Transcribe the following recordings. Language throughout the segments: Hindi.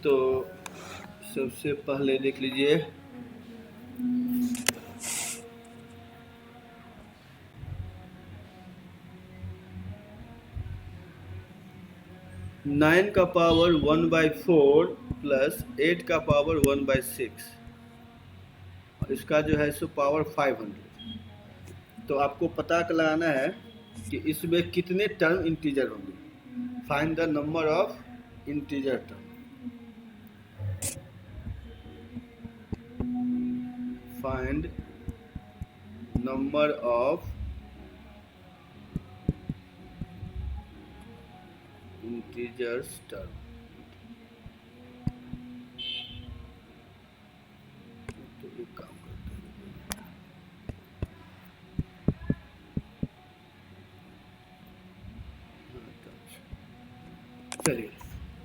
तो सबसे पहले देख लीजिए, नाइन का पावर 1/4 प्लस 8 का पावर 1/6 और इसका जो है सो पावर 500। तो आपको पता लगाना है कि इसमें कितने टर्म इंटीजर होंगे। Find the number of integer term. Find number of integers term. तो एक काम करते हैं, चलिए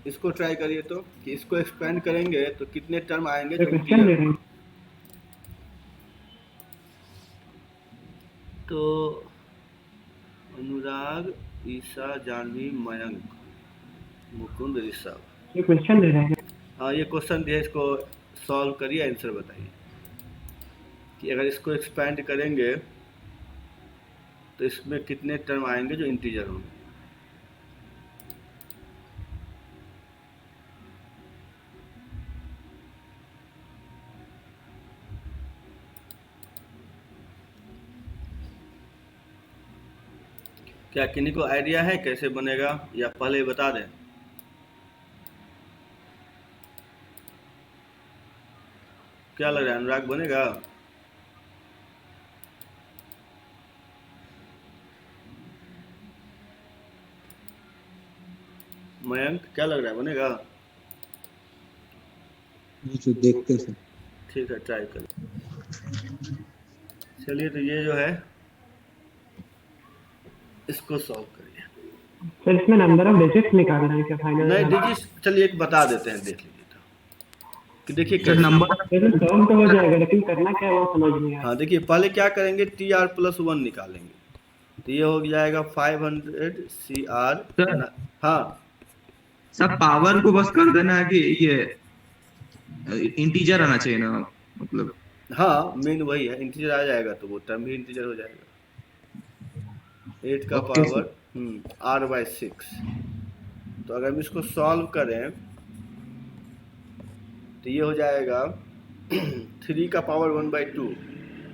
इसको ट्राई करिए तो कि इसको एक्सपेंड करेंगे तो कितने टर्म आएंगे जो क्वेश्चन दे इंटीजर। रहे हैं। तो अनुराग, ईशा, जानवी, मयंक, मुकुंद, ऋषभ। ये क्वेश्चन दे रहे हैं। हाँ ये क्वेश्चन दिया, इसको सॉल्व करिए, आंसर बताइए कि अगर इसको एक्सपेंड करेंगे तो इसमें कितने टर्म आएंगे जो इंटीजर होंगे। क्या किन्हीं को आइडिया है कैसे बनेगा या पहले बता दें? क्या लग रहा है, अनुराग बनेगा? मयंक क्या लग रहा है, बनेगा? जो देखते सर। ठीक है ट्राई करें। चलिए तो ये जो है इसको सॉल्व करिए। सर इसमें नंबर ऑफ डिजिट्स निकालना है क्या फाइनल? नहीं डिजिट, चलिए एक बता देते हैं, देख लीजिए तो कि देखिए सर कैसे। नंबर सॉल्व तो हो जाएगा लेकिन करना क्या है वो समझ नहीं आया। हाँ देखिए पहले क्या करेंगे, TR+1 निकालेंगे तो ये हो जाएगा 500 CR। सर हाँ सब पावर को बस कर देना है कि ये इंटीजर आना चाहिए ना, मतलब। हाँ मेन वही है, इंटीजर आ जाएगा तो वो टर्म भी इंटीजर हो जाएगा। 8 का ओके सर। Power R/6। तो अगर हम इसको सॉल्व करें तो ये हो जाएगा 3 का पावर 1/2,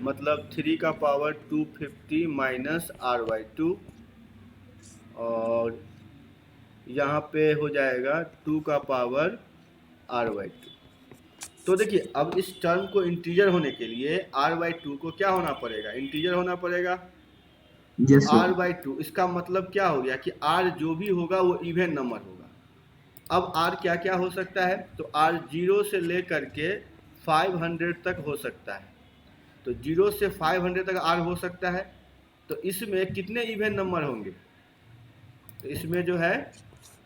मतलब 3 का पावर 250 माइनस R/2 और यहाँ पे हो जाएगा 2 का पावर R/2। तो देखिए अब इस टर्म को इंटीजर होने के लिए R/2 को क्या होना पड़ेगा, इंटीजर होना पड़ेगा। तो यस सर। R/2 इसका मतलब क्या हो गया कि R जो भी होगा वो इवन नंबर होगा। अब R क्या क्या हो सकता है, तो R 0 से लेकर के 500 तक हो सकता है। तो 0 से 500 तक R हो सकता है। तो इसमें कितने इवन नंबर होंगे, तो इसमें जो है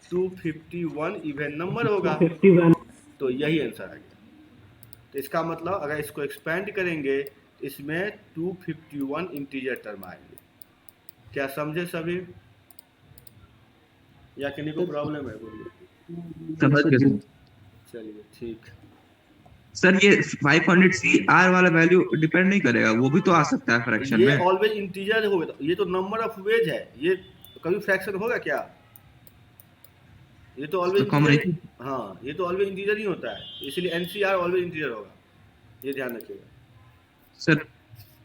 251 इवन नंबर होगा। 251। तो यही आंसर आ गया। तो इसका मतलब अगर इसको एक्सपेंड करेंगे तो इसमें 251 इंटीजर टर्म आएंगे। क्या समझे सभी या किन्हीं को प्रॉब्लम है, बोलिए। समझ गए सर। चलिए ठीक। सर ये 500 CR वाला वैल्यू डिपेंड नहीं करेगा, वो भी तो आ सकता है फ्रैक्शन ये में। ऑलवेज इंटीजर होगा, ये तो नंबर ऑफ वेज है, ये कभी फ्रैक्शन होगा क्या? ये तो ऑलवेज तो इंटीजर ही। कॉम्बिनेशन। हाँ ये तो ऑलवेज इंटीजर ही होता है, इसलिए एनसीआर ऑलवेज इंटीजर होगा, ये ध्यान रखिएगा। सर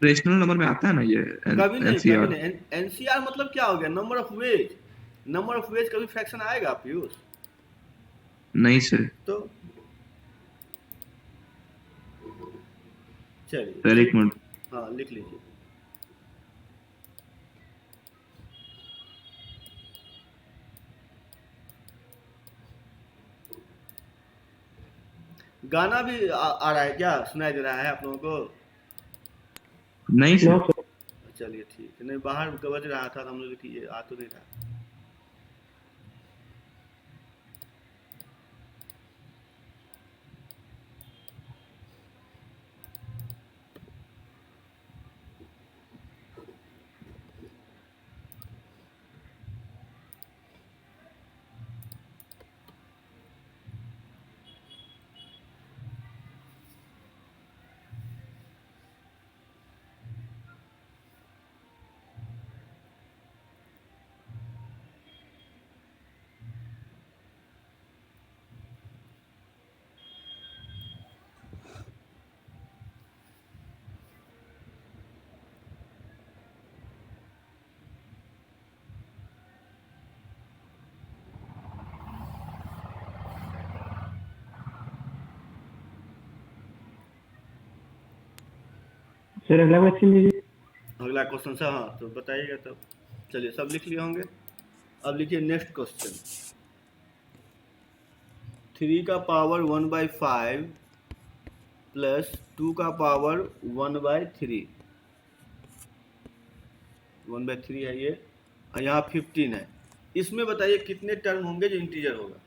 रेशनल नंबर में आता है ना ये कभी नहीं, कभी एनसीआर। नहीं। एनसीआर मतलब क्या हो गया, number of ways. Number of ways कभी फ्रैक्शन आएगा पीयूष? नहीं सर। तो चलिए सर एक ठीक। मिनट। हाँ लिख लीजिए। गाना भी आ रहा है क्या, सुनाई दे रहा है आप लोगों को? नहीं नो सर। सर। चलिए ठीक है, नहीं बाहर गबज रहा था तो हम लोग कि ये आ तो नहीं रहा। सर अगला क्वेश्चन दीजिए। अगला क्वेश्चन सा, हाँ तो बताइएगा तब। चलिए सब लिख लिए होंगे। अब लिखिए नेक्स्ट क्वेश्चन। 3 का पावर 1/5 प्लस 2 का पावर 1/3, 1/3 है ये, और यहाँ 15 है। इसमें बताइए कितने टर्म होंगे जो इंटीजर होगा।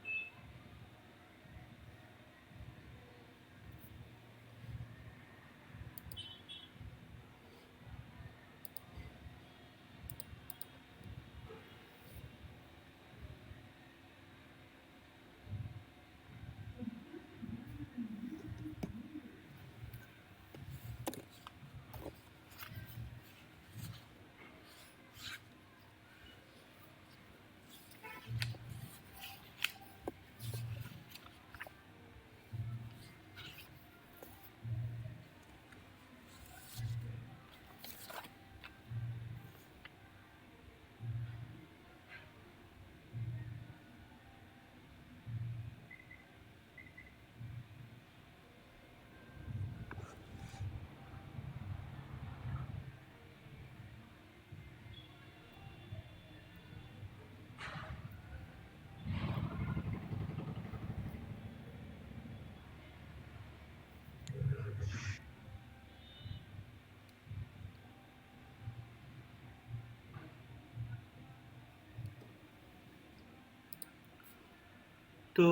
तो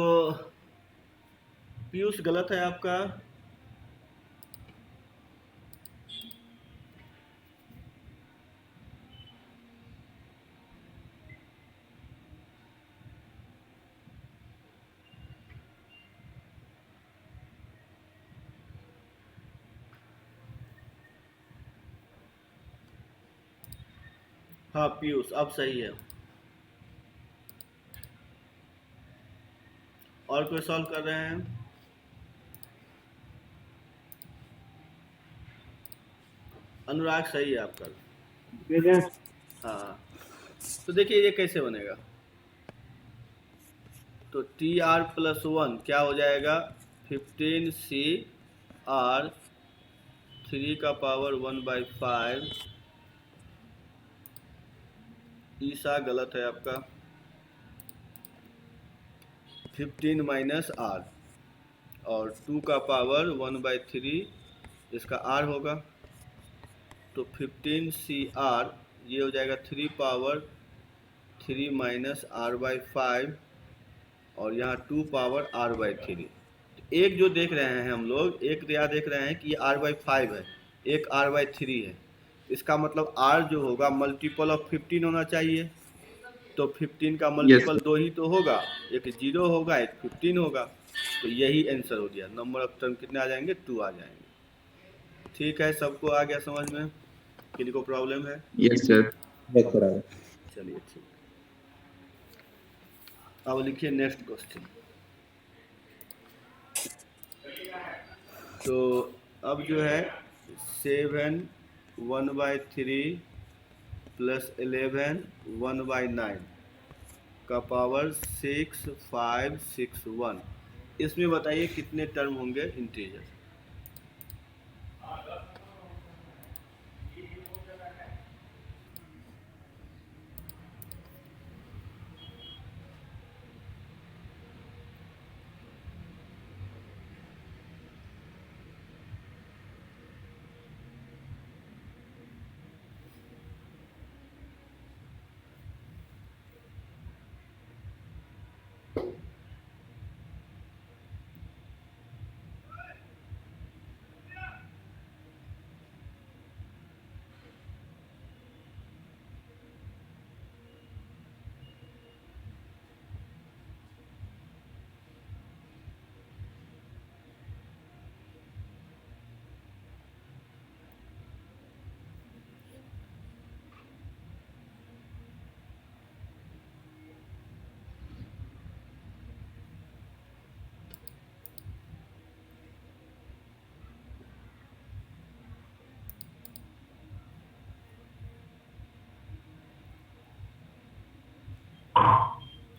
पीयूष गलत है आपका। हाँ पीयूष अब सही है। और कोई सॉल्व कर रहे हैं? अनुराग सही है आपका। भेजा। हाँ तो देखिए ये कैसे बनेगा। तो टी आर प्लस 1 क्या हो जाएगा, 15 CR 3 का पावर 1/5। ईसा गलत है आपका। 15 माइनस R और 2 का पावर 1/3, इसका R होगा। तो 15 CR ये हो जाएगा 3 पावर 3 माइनस R/5 और यहाँ 2 पावर R/3। एक जो देख रहे हैं हम लोग, एक यहाँ देख रहे हैं कि ये R/5 है, एक R/3 है। इसका मतलब R जो होगा मल्टीपल ऑफ 15 होना चाहिए। तो 15 का मल्टीपल Yes, दो ही तो होगा, एक 0 होगा एक 15 होगा। तो यही आंसर हो गया। नंबर ऑफ टर्म कितने आ जाएंगे, 2 आ जाएंगे। ठीक है, सबको आ गया समझ में? किसी को प्रॉब्लम है? yes sir. चलिए ठीक। अब लिखिए नेक्स्ट क्वेश्चन। तो अब जो है 7 1/3 प्लस 11 1/9 का पावर 6 5 6 1, इसमें बताइए कितने टर्म होंगे इंटीजर।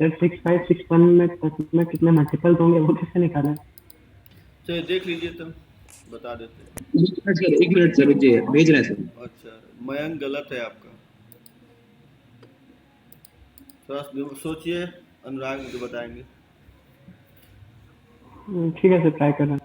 सर 6 5 6 1 में कितने मल्टीपल होंगे वो कैसे निकालें? चलिए देख लीजिए तो, बता देते हैं। एक मिनट सर, रुकिए, भेज रहे हैं सर। अच्छा, मयंक गलत है आपका, थोड़ा सोचिए, अनुराग मुझे बताएंगे। ठीक है सर, ट्राई कर रहा हूँ।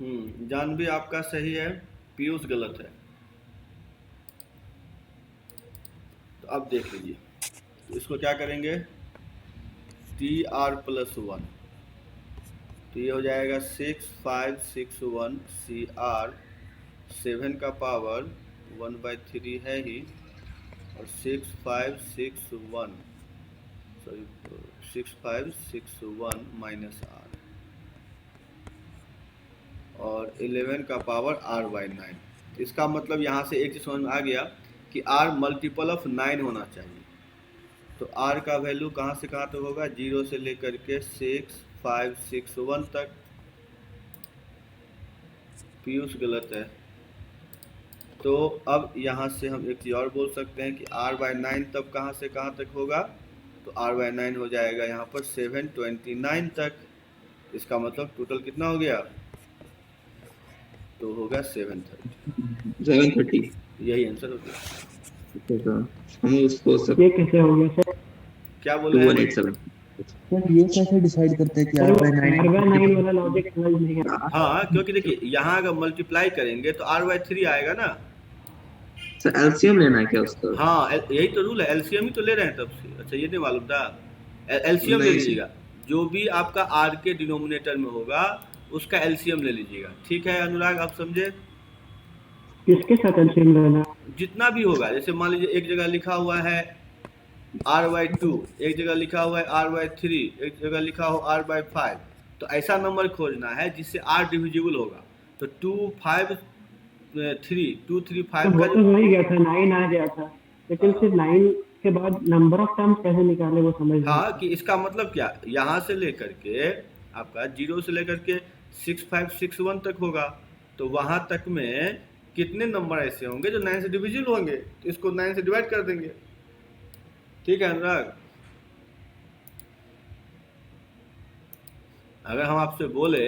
हम्म, जानवी आपका सही है, पीयूष गलत है। तो अब देख लीजिए, तो इसको क्या करेंगे, TR+1, तो ये हो जाएगा 6561 CR, 7 का पावर 1/3 है ही, और 6561, सॉरी 6561 माइनस R, और 11 का पावर R/9। इसका मतलब यहाँ से एक चीज़ समझ में आ गया कि R मल्टीपल ऑफ 9 होना चाहिए। तो R का वैल्यू कहाँ से कहाँ तक होगा, 0 से लेकर के 6561 तक। पीयूष गलत है। तो अब यहाँ से हम एक चीज़ और बोल सकते हैं कि R/9 तब कहाँ से कहाँ तक होगा, तो R/9 हो जाएगा यहाँ पर 729 तक। इसका मतलब टोटल कितना हो गया, तो होगा 730। 730। यही आंसर हो गया। हम उसको सब ये कैसे हो गया सर? क्या बोले हैं? 2187। सर ये कैसे डिसाइड करते हैं कि सर, R/9 R/9 वाला लॉजिक समझ नहीं आ रहा। हाँ, क्योंकि देखिए यहाँ अगर मल्टीप्लाई करेंगे तो R/3 आएगा ना। सर एलसीएम लेना है क्या उसका? हाँ, यही तो रूल है, एलसीएम ही तो ले रहे हैं तब से। अच्छा, ये नहीं मालूम था, एलसीएम ले नहीं लीजिएगा। जो भी आपका R के डिनोमिनेटर में होगा उसका एलसीएम ले लीजिएगा। ठीक है अनुराग, आप समझे? किसके साथ एलसीएम लेना? जितना भी होगा, जैसे मान लीजिए एक जगह लिखा हुआ है R/2, एक जगह लिखा हुआ है R/3, एक जगह लिखा हो R/5, तो ऐसा नंबर खोजना है जिससे R डिविजिबल होगा। तो 2 5 3 2 3 तो 5 वो का तो हो ही गया था, 9 आ गया था, लेकिन फिर 9 के बाद नंबर ऑफ टर्म्स कैसे निकाले वो समझ नहीं हाँ, आया। कि इसका मतलब क्या, यहाँ से लेकर के आपका 0 से लेकर के 6561 तक होगा, तो वहाँ तक में कितने नंबर ऐसे होंगे जो 9 से डिविजिबल होंगे, तो इसको 9 से डिवाइड कर देंगे। ठीक है अनुराग? अगर हम आपसे बोले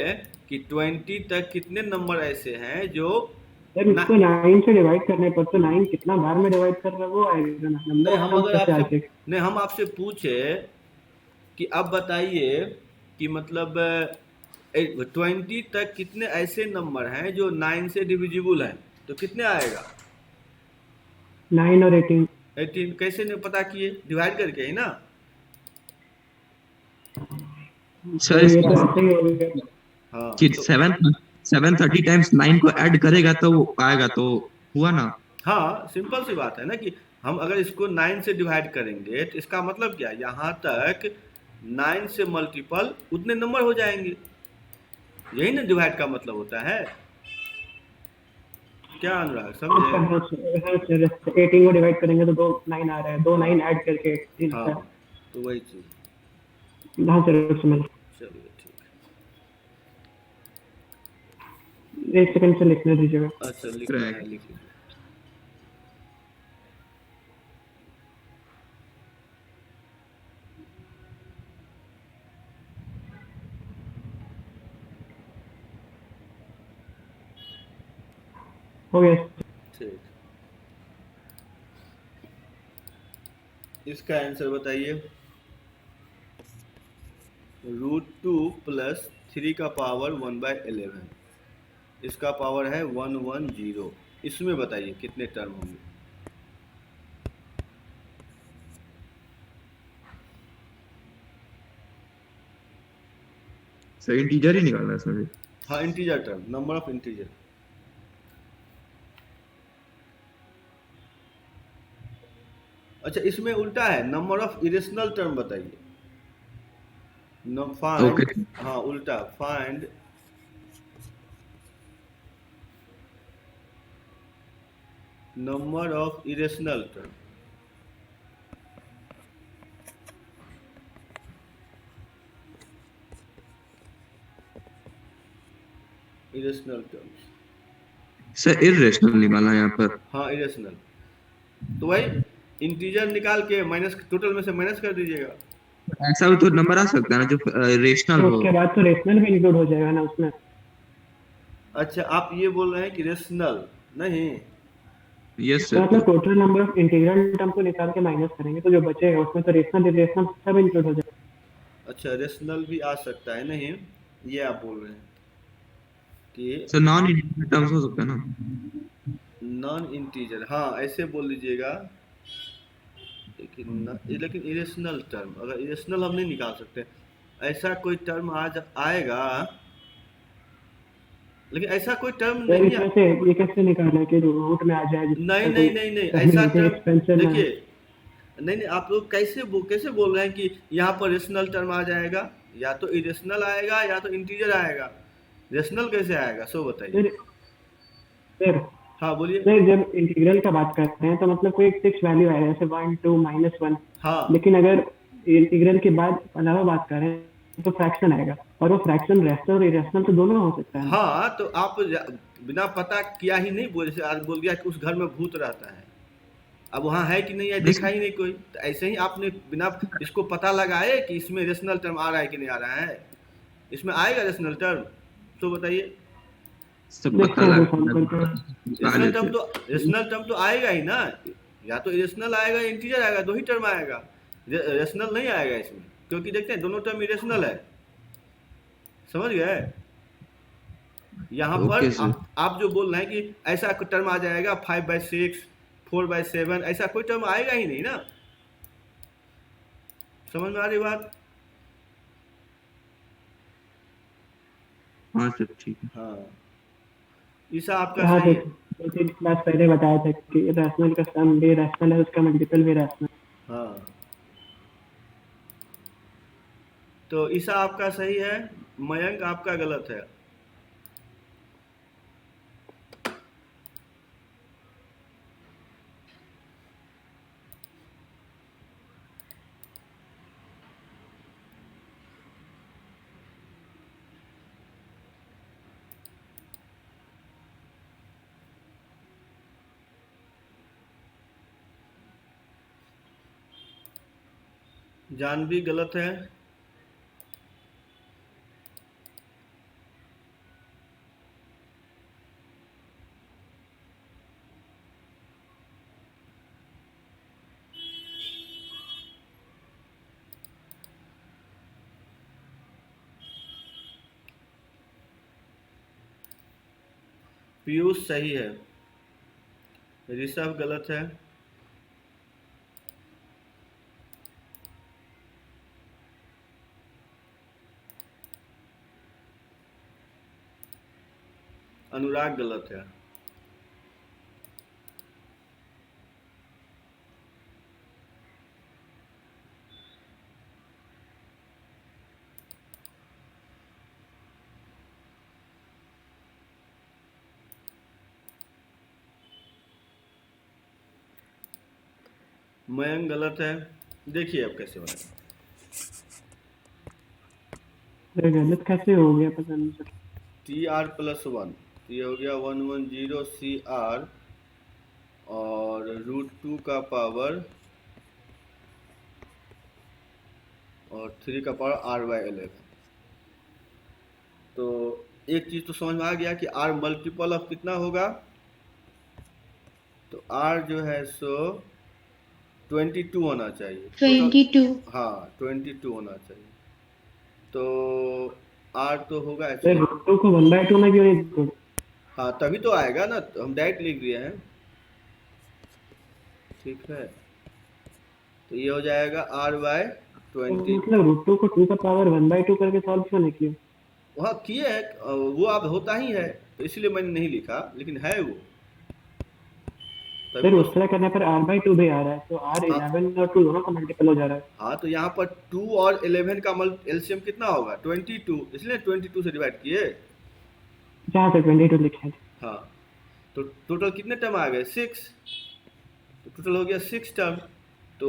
कि 20 तक कितने नंबर ऐसे हैं जो सर इसको 9 से डिवाइड करने पर तो 9 कितना बार में डिवाइड कर रहा है वो आएगा ना, नहीं, नंबर हम ऑफ अगर टर्म्स कैसे आपसे आएंगे? नहीं, हम आपसे पूछे कि अब बताइए कि मतलब 20 तक कितने ऐसे नंबर हैं जो 9 से डिविजिबल हैं, तो कितने आएगा? 9 और 18। 18 कैसे नहीं पता किए, डिवाइड करके ही ना। सर तो ये तो ऐसे ही हो गया। हाँ, कि तो 730 टाइम्स 9 को ऐड करेगा तो वो आएगा, तो हुआ ना। हाँ, सिंपल सी बात है ना कि हम अगर इसको 9 से डिवाइड करेंगे तो इसका मतलब क्या, यहाँ तक 9 से मल्टीपल उतने नंबर हो जाएंगे। यही ना डिवाइड का मतलब होता है। क्या अनुराग, समझे? हाँ सर, 18 को डिवाइड करेंगे तो 2 9 आ रहा है, 2 9 ऐड करके 18 हाँ, आता है। तो वही चीज़। हाँ सर, समझ। चलिए ठीक एक सेकंड से लिखने दीजिएगा। है। अच्छा, लिखना है, लिख लीजिए। हो गया। ठीक, इसका आंसर बताइए। √2 प्लस 3 का पावर 1/11, इसका पावर है 110। इसमें बताइए कितने टर्म होंगे। सर इंटीजर ही निकालना है इसमें भी। हाँ, integer term, number of integer. अच्छा, इसमें उल्टा है, नंबर ऑफ इरेशनल टर्म बताइए। Find, okay. हाँ उल्टा, find number of irrational term. Irrational terms. Sir irrational निकाला है यहाँ पर। हाँ इरेशनल, तो भाई इंटीजर निकाल के माइनस, टोटल में से माइनस कर दीजिएगा। ऐसा भी तो नंबर आ सकता है ना जो रेशनल तो हो। उसके बाद तो रेशनल भी इंक्लूड हो जाएगा ना उसमें। अच्छा आप ये बोल रहे हैं कि रेशनल नहीं, यस तो सर। मतलब total number of integral term को निकाल के माइनस करेंगे तो जो बचेगा उसमें तो रेशनल इरेशनल सब इंक्लूड हो जाएगा। अच्छा रेशनल भी आ सकता है, नहीं ये आप बोल रहे हैं कि सर नॉन इंटीजर टर्म्स हो सकता है ना। नॉन इंटीजर, हाँ ऐसे बोल लीजिएगा। लेकिन इरेशनल टर्म, अगर इरेशनल हम नहीं निकाल सकते, ऐसा कोई टर्म आज आएगा, लेकिन ऐसा कोई टर्म तो नहीं इस वजह से ये कैसे निकालना है कि रूट में आ जाए नहीं जिससे नहीं कोई नहीं नहीं कहीं ऐसा नीचे टर्म, एक्सपेंशन ना। देखिए नहीं नहीं, आप लोग कैसे बोल रहे हैं कि यहाँ पर रेशनल टर्म आ जाएगा, या तो इरेशनल आएगा या तो इंटीजर आएगा, रेशनल कैसे आएगा सो बताइए। फिर फिर हाँ बोलिए। फिर जब इंटीग्रल का बात करते हैं तो मतलब कोई एक फिक्स वैल्यू आएगा जैसे 1 2 -1। हाँ लेकिन अगर इंटीग्रल के बाद अलावा बात करें तो फ्रैक्शन आएगा, और वो फ्रैक्शन रैशनल और इरेशनल तो दोनों हो सकता है ना। हाँ, तो आप बिना पता किया ही नहीं बोल, जैसे आज बोल गया कि उस घर में भूत रहता है, अब वहाँ है कि नहीं है देखा ही नहीं कोई, तो ऐसे ही आपने बिना इसको पता लगाए कि इसमें रेशनल टर्म आ रहा है कि नहीं आ रहा है, इसमें आएगा रेशनल टर्म, तो बताइए। सब देखते पता हैं लगा सॉल्व करके। रेशनल टर्म तो आएगा ही ना, या तो इरेशनल आएगा या इंटीजर आएगा, दो ही टर्म आएगा, रेशनल नहीं आएगा इसमें, क्योंकि देखते हैं दोनों टर्म इरेशनल है, समझ गए। यहाँ पर ओके सर। आप जो बोल रहे हैं कि ऐसा टर्म आ जाएगा 5/6 4/7, ऐसा कोई टर्म आएगा ही नहीं ना, समझ में आ रही बात। हाँ सर ठीक है। हाँ ईसा आपका हाँ सही तो है। 2 3 क्लास पहले बताया था कि रैशनल का सम भी रैशनल है, उसका मल्टीपल भी रैशनल। हाँ तो ईसा आपका सही है, मयंक आपका गलत है। जानवी गलत है। पीयूष सही है। ऋषभ गलत है। अनुराग गलत है। मयंक गलत है। देखिए अब कैसे बनेगा। अरे गलत कैसे हो गया पता नहीं सर। TR+1, ये हो गया 110 CR और √2 का पावर और 3 का पावर R/11। तो एक चीज़ तो समझ में आ गया कि R मल्टीपल ऑफ कितना होगा, तो R जो है सो 22 होना चाहिए। 22। हाँ 22 होना चाहिए, तो R तो होगा सर ऐसे। रूट को 1/2 में क्यों नहीं जोड़? हाँ तभी तो आएगा ना, तो हम डायरेक्ट लिख दिए हैं, ठीक है। तो ये हो जाएगा R/20। तो मतलब रूट को 2 का पावर 1/2 करके सॉल्व क्यों नहीं किया? वहाँ किए है, वो अब होता ही है, तो इसलिए मैंने नहीं लिखा, लेकिन है वो तभी फिर तो। उस तरह करने पर R/2 भी आ रहा है, तो R 11 और 2 दोनों का मल्टीपल हो जा रहा है। हाँ तो यहाँ पर 2 और 11 का एलसीएम कितना होगा 22, इसलिए 22 से डिवाइड किए। जहाँ पे 22 लिखे हैं। हाँ तो टोटल कितने टर्म आ गए 6, तो टोटल हो गया 6 टर्म। तो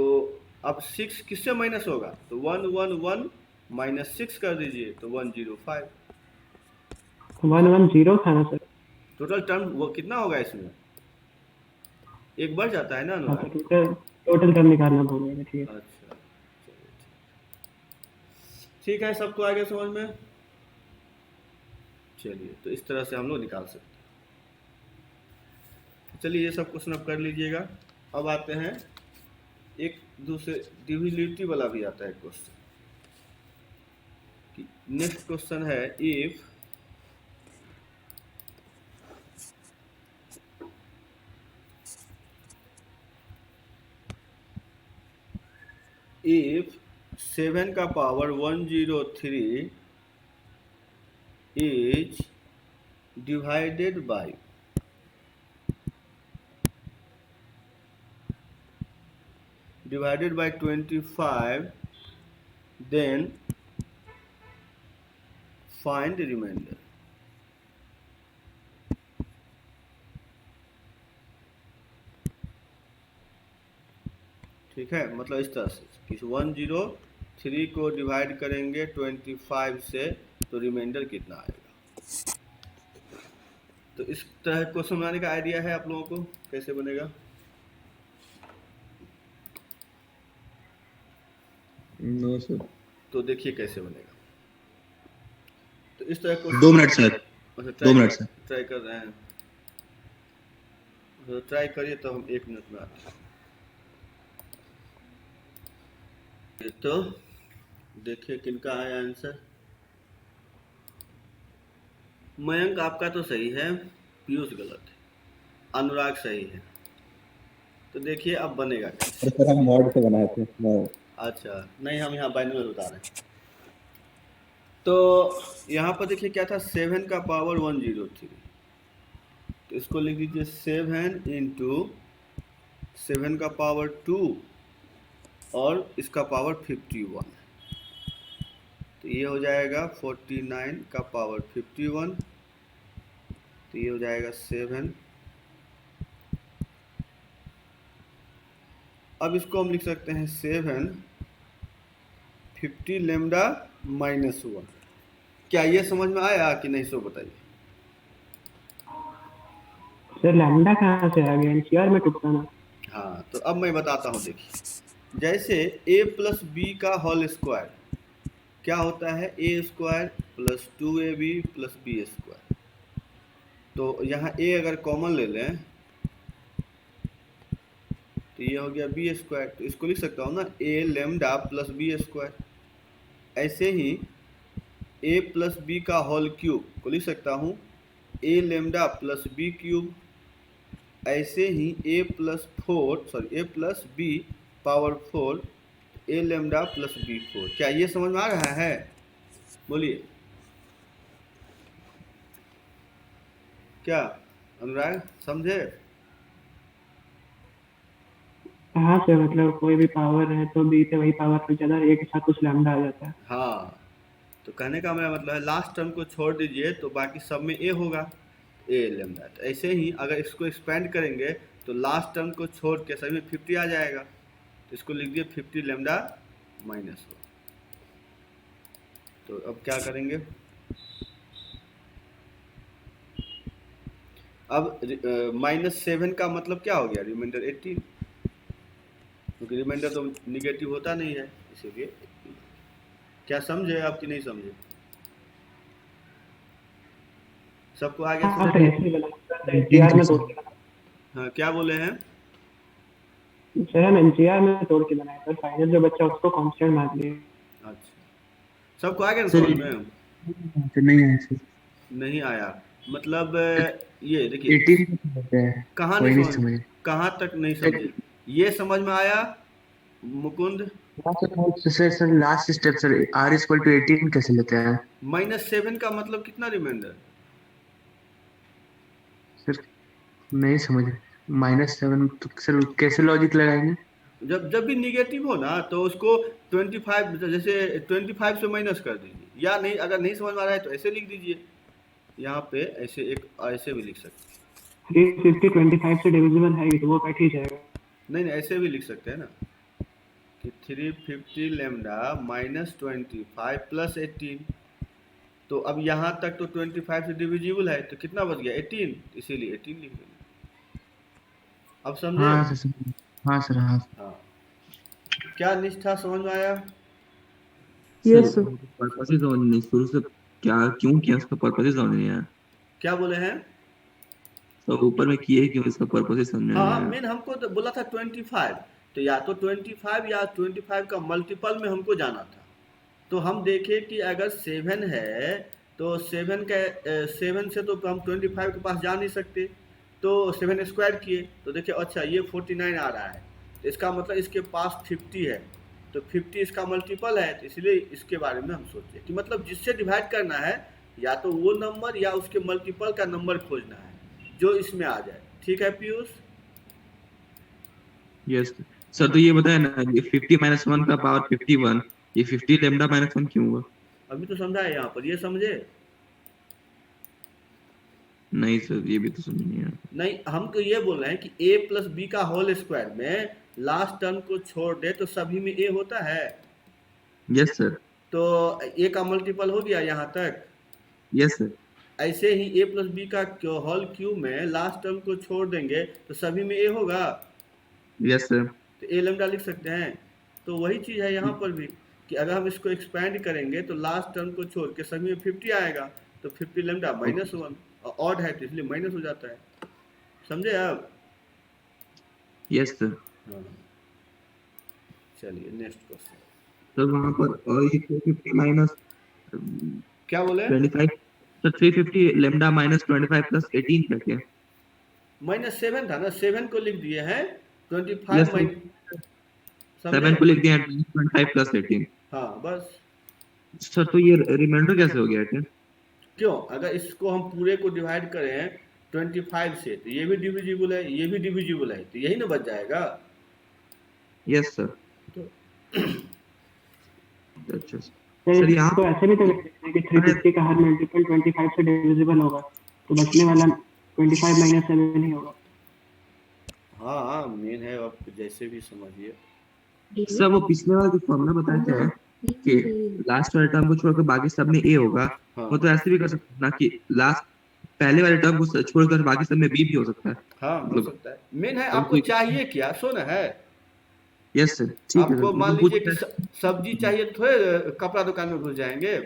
अब 6 किससे माइनस होगा, तो 1 1 1 माइनस 6 कर दीजिए तो 105। 110 था ना सर? टोटल टर्म वो कितना होगा इसमें, एक बढ़ जाता है ना हाँ तो अनुराग। टोटल टर्म निकालना भूल गया, ठीक है। अच्छा चलिए ठीक है, सबको आ गया समझ में। चलिए तो इस तरह से हम लोग निकाल सकते हैं। चलिए ये सब क्वेश्चन अब कर लीजिएगा। अब आते हैं एक दूसरे डिविजिबिलिटी वाला भी आता है क्वेश्चन। नेक्स्ट क्वेश्चन है इफ 7 का power 103 is divided by 25, then find the remainder। ठीक है, मतलब इस तरह से कि 103 को डिवाइड करेंगे 25 से तो रिमाइंडर कितना आएगा। तो इस तरह क्वेश्चन बनाने का आइडिया है आप लोगों को कैसे बनेगा? No sir. तो देखिए कैसे बनेगा। तो इस तरह question 2 minute sir, 2 minute sir. Try कर रहे हैं, तो ट्राई करिए तो हम 1 मिनट में आते हैं। तो देखिए किनका आया आंसर। मयंक आपका तो सही है, पीयूष गलत है, अनुराग सही है। तो देखिए अब बनेगा कैसे। सर हम मॉड से बनाए थे मॉड। अच्छा नहीं, हम यहाँ बाइनरी बता रहे हैं। तो यहाँ पर देखिए क्या था, 7 का पावर 103, तो इसको लिख दीजिए 7 इंटू 7 का पावर 2 और इसका पावर 51, तो ये हो जाएगा 49 का पावर 51, तो ये हो जाएगा 7। अब इसको हम लिख सकते हैं 7 50 लेमडा माइनस 1। क्या ये समझ में आया कि नहीं, सो बताइए। सर लैम्डा कहाँ से आ गया, एनसीआर में टूटता ना। हाँ तो अब मैं बताता हूँ, देखिए जैसे a प्लस बी का होल स्क्वायर क्या होता है, A square plus 2ab plus B square. तो यहाँ a अगर कॉमन ले लें तो ये हो गया बी स्क्वायर, तो इसको लिख सकता हूँ ना a lambda plus B square. ऐसे ही a प्लस बी का होल क्यूब को लिख सकता हूँ a lambda plus B cube. ऐसे ही a plus B power 4 a lambda plus B 4। क्या ये समझ में आ रहा है, बोलिए क्या अनुराग समझे? हाँ सर, मतलब कोई भी पावर है तो बी से वही पावर पे चला, ए के साथ कुछ लैम्डा आ जाता है। हाँ, तो कहने का मेरा मतलब है लास्ट टर्म को छोड़ दीजिए तो बाकी सब में ए होगा, ए लेमडा। तो ऐसे ही अगर इसको एक्सपेंड करेंगे तो लास्ट टर्म को छोड़ के सभी में 50 आ जाएगा, तो इसको लिख दिए 50 लेमडा माइनस 1। तो अब क्या करेंगे, अब -7 का मतलब क्या हो गया, रिमाइंडर 18, क्योंकि रिमाइंडर तो निगेटिव होता नहीं है, इसीलिए। क्या समझे आपकी नहीं समझे, सबको आ गया हाँ समझ? सर, ऐसे ही बना एनसीआर में तोड़ के बनाया। हाँ क्या बोले हैं? सर हम एनसीआर में तोड़ के बनाए सर, फाइनल जो बच्चा उसको कांस्टेंट मान लिए। अच्छा, सबको आ गया ना सर समझ में? तो नहीं है सर। नहीं आया मतलब ये देखिए 18 होता है, कहाँ कोई नहीं नहीं समझ, समझे। कहाँ तक नहीं समझे, ये समझ में आया Mukund? Sir last step sir, r equal to 18 कैसे लेते हैं -7 का मतलब कितना रिमाइंडर? सर? नहीं समझ। -7 तो सर कैसे लॉजिक लगाएंगे? जब भी निगेटिव हो ना तो उसको 25, जैसे 25 से माइनस कर दीजिए, या नहीं अगर नहीं समझ में आ रहा है तो ऐसे लिख दीजिए, यहाँ पे ऐसे एक ऐसे भी लिख सकते हैं। 350 25 से डिविजिबल है ही, तो वो कट ही जाएगा। नहीं नहीं, ऐसे भी लिख सकते हैं ना कि 350 लेमडा माइनस 25 प्लस 18। तो अब यहाँ तक तो 25 से डिविजिबल है, तो कितना बच गया 18, इसीलिए 18 लिख देंगे। अब समझे? हाँ सर हाँ सर हाँ हाँ, क्या निष्ठा समझ में आया? Sir yes sir. पर्पस ही समझ नहीं शुरू से क्या क्यों किया उसका पर्पस ही समझ नहीं आया। क्या बोले हैं? तो ऊपर में किए क्यों इसका पर्पस ही समझ में नहीं हाँ, आया। मेन हमको तो बोला था 25, तो या तो 25 या 25 का मल्टीपल में हमको जाना था। तो हम देखे कि अगर 7 है तो 7 से तो हम 25 के पास जा नहीं सकते, तो 7 स्क्वायर किए तो देखिए अच्छा ये 49 आ रहा है, तो इसका मतलब इसके पास 50 है, तो 50 इसका मल्टीपल है, तो इसलिए इसके बारे में हम सोचे कि मतलब जिससे डिवाइड करना है या तो वो नंबर या उसके मल्टीपल का नंबर खोजना है जो इसमें आ जाए। ठीक है पीयूष? Yes sir. तो ये बताए ना ये 50 माइनस 1 का पावर 51, ये 50 लेमडा माइनस 1 क्यों हुआ? अभी तो समझा है यहाँ पर, ये समझे? नहीं सर ये भी तो समझ नहीं आया। नहीं, हम तो ये बोल रहे हैं कि a प्लस बी का होल स्क्वायर में लास्ट टर्म को छोड़ दे तो सभी में a होता है, यस सर। तो a का मल्टीपल हो गया यहाँ तक। Yes sir. ऐसे ही a प्लस बी का होल क्यूब में लास्ट टर्म को छोड़ देंगे तो सभी में a होगा, यस सर। तो a लैम्डा लिख सकते हैं। तो वही चीज़ है यहाँ पर भी कि अगर हम इसको एक्सपैंड करेंगे तो लास्ट टर्म को छोड़ के सभी में 50 आएगा, तो 50 लैम्डा -1, और ऑड है तो इसलिए माइनस हो जाता है। समझे अब? Yes sir. हाँ, चलिए नेक्स्ट क्वेश्चन। तो वहां पर और ये 350 माइनस क्या बोले? 25, तो 350 लेमडा माइनस 25 प्लस 18 क्या क्या? -7 था ना, 7 को लिख दिए हैं, 25 यस माइन, समझे? 7 को लिख दिया 25 प्लस 18। हाँ बस। सर तो ये रिमाइंडर कैसे हो गया? क्यों, अगर इसको हम पूरे को डिवाइड करें 25 से तो ये भी डिविजिबल है, ये भी डिविजिबल है, तो यही ना बच जाएगा। Yes sir. तो अच्छा सर। सर सर यहाँ इसको ऐसे भी तो लिख सकते हैं कि 350 का हर मल्टीपल 25 से डिविजिबल होगा, तो बचने वाला 25 माइनस 7 ही होगा। हाँ हाँ, मेन है, आप जैसे भी समझिए। सर वो पिछले वाला जो फॉर्मूला बताया था कि लास्ट वाले टर्म को छोड़कर बाकी सब में ए होगा, हाँ वो तो ऐसे भी कर सकते हैं ना कि लास्ट पहले वाले टर्म को छोड़कर बाकी सब में बी भी हो सकता है। हाँ, हो मतलब सकता है। मेन है हम आपको कोई चाहिए क्या, सुन है यस सर ठीक है आपको सर। मान मतलब लीजिए कुछ कि सब्जी चाहिए तो थोड़े कपड़ा दुकान में घुस जाएंगे।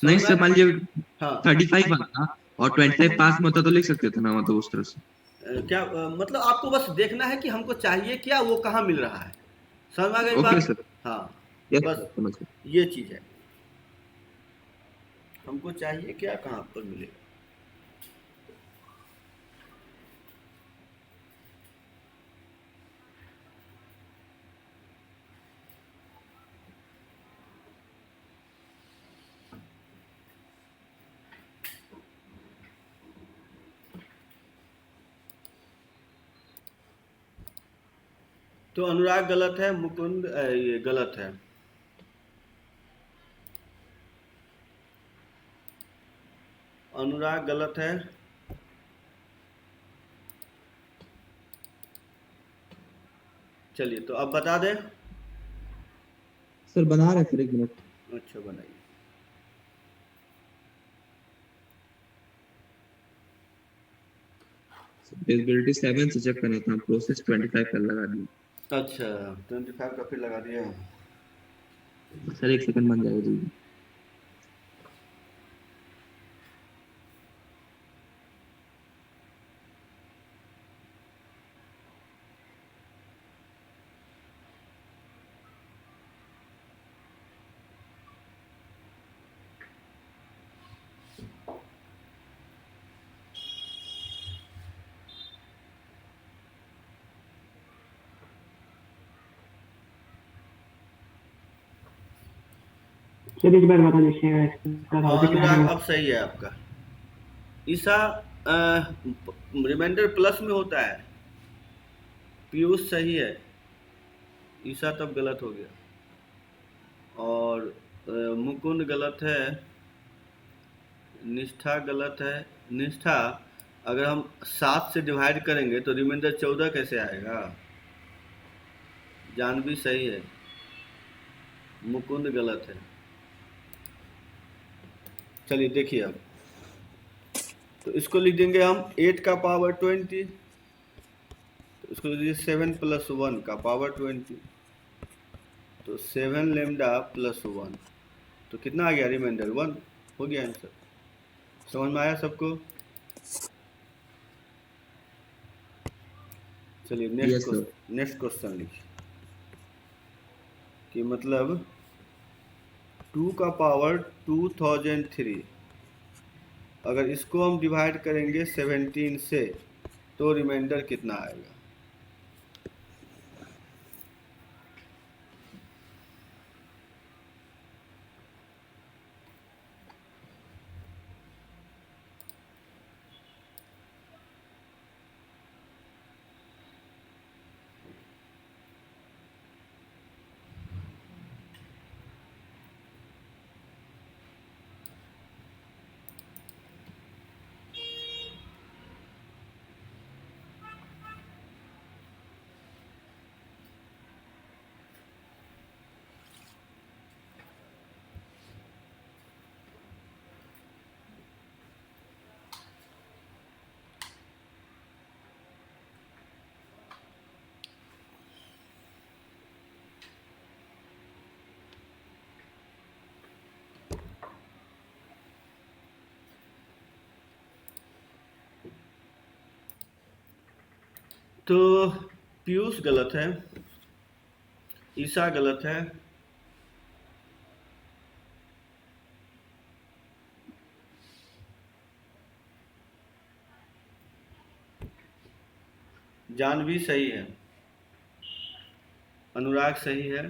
नहीं समझ सर में? मान लीजिए हाँ 35 आता और 25 पास में होता तो लिख सकते थे ना, मतलब उस तरह से। क्या मतलब आपको बस देखना है कि हमको चाहिए क्या, वो कहाँ मिल रहा है। समझ में आ गई ओके बात? सर। हाँ, यस बस सर समझ गए। ये चीज़ है, हमको चाहिए क्या, कहाँ पर मिलेगा। तो अनुराग गलत है, मुकुंद ये गलत है। अनुराग गलत है। चलिए तो अब बता दें। सर बना रहे सर एक मिनट। अच्छा बनाइए। फिजिबिलिटी 7 से चेक करना था, प्रोसेस 25 कर लगा दिया। अच्छा 25 का फिर लगा दिया। सर एक सेकंड बन जाएगा जल्दी। चलिए इस बार बता दीजिएगा इसका हाँ लॉजिक क्या अनुराग है। अब सही है आपका। ईसा रिमाइंडर प्लस में होता है। पीयूष सही है, ईसा तब गलत हो गया। और मुकुंद गलत है, निष्ठा गलत है। निष्ठा अगर हम 7 से डिवाइड करेंगे तो रिमाइंडर 14 कैसे आएगा? जानवी सही है, मुकुंद गलत है। चलिए देखिए अब, तो इसको लिख देंगे हम 8 का पावर 20, तो इसको लिख दीजिए 7 + 1 का पावर 20, तो 7 लेमडा प्लस 1, तो कितना आ गया? रिमाइंडर 1 हो गया आंसर। समझ में आया सबको? चलिए Yes, sir. नेक्स्ट क्वेश्चन लिखिए कि मतलब 2 का पावर 2003, अगर इसको हम डिवाइड करेंगे 17 से तो रिमाइंडर कितना आएगा? तो पीयूष गलत है, ईशा गलत है, जानवी सही है, अनुराग सही है,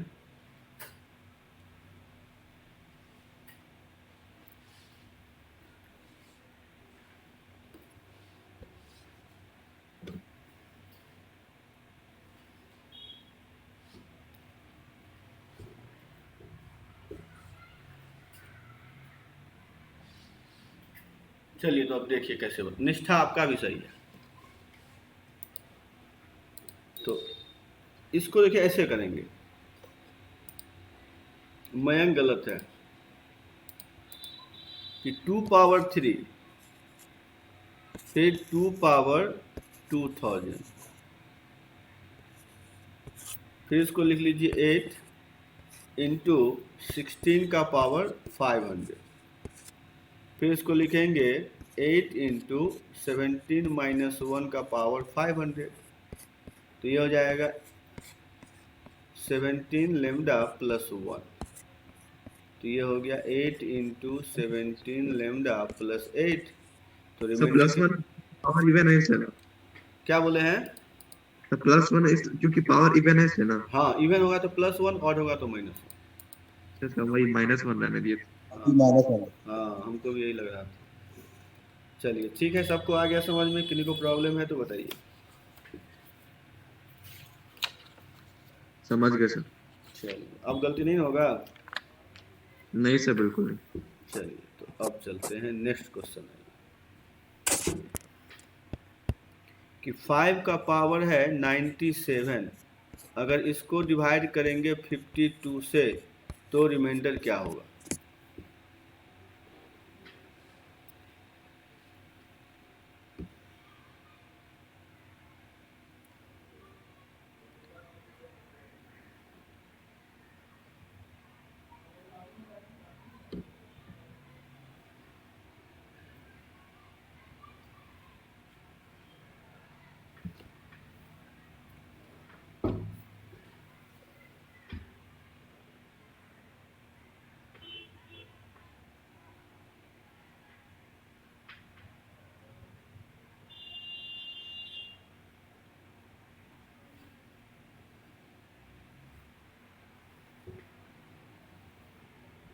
चलिए तो अब देखिए कैसे निष्ठा आपका भी सही है। तो इसको देखिए ऐसे करेंगे, मयंक गलत है कि 2 पावर 3 फिर 2 पावर 2000, फिर इसको लिख लीजिए 8 इंटू 16 का पावर 500, फिर इसको लिखेंगे 8 इंटू 17 माइनस 1 का पावर 500, तो ये हो जाएगा 17 लेमडा प्लस 1, तो ये हो गया 8 इंटू 17 लेमडा प्लस 8, तो So plus reminder 1 power even है सर. क्या बोले हैं? तो प्लस 1 इस क्योंकि पावर इवन है ना. हाँ, इवन होगा तो +1, ऑड होगा तो -1। अच्छा वही -1 रहने दिए. हाँ, हमको भी यही लग रहा था। चलिए ठीक है, सबको आ गया समझ में? किसी को प्रॉब्लम है तो बताइए। समझ गए सर. चलिए, अब गलती नहीं होगा। नहीं सर बिल्कुल नहीं. चलिए तो अब चलते हैं नेक्स्ट क्वेश्चन कि 5 का पावर है 97, अगर इसको डिवाइड करेंगे 52 से तो रिमाइंडर क्या होगा?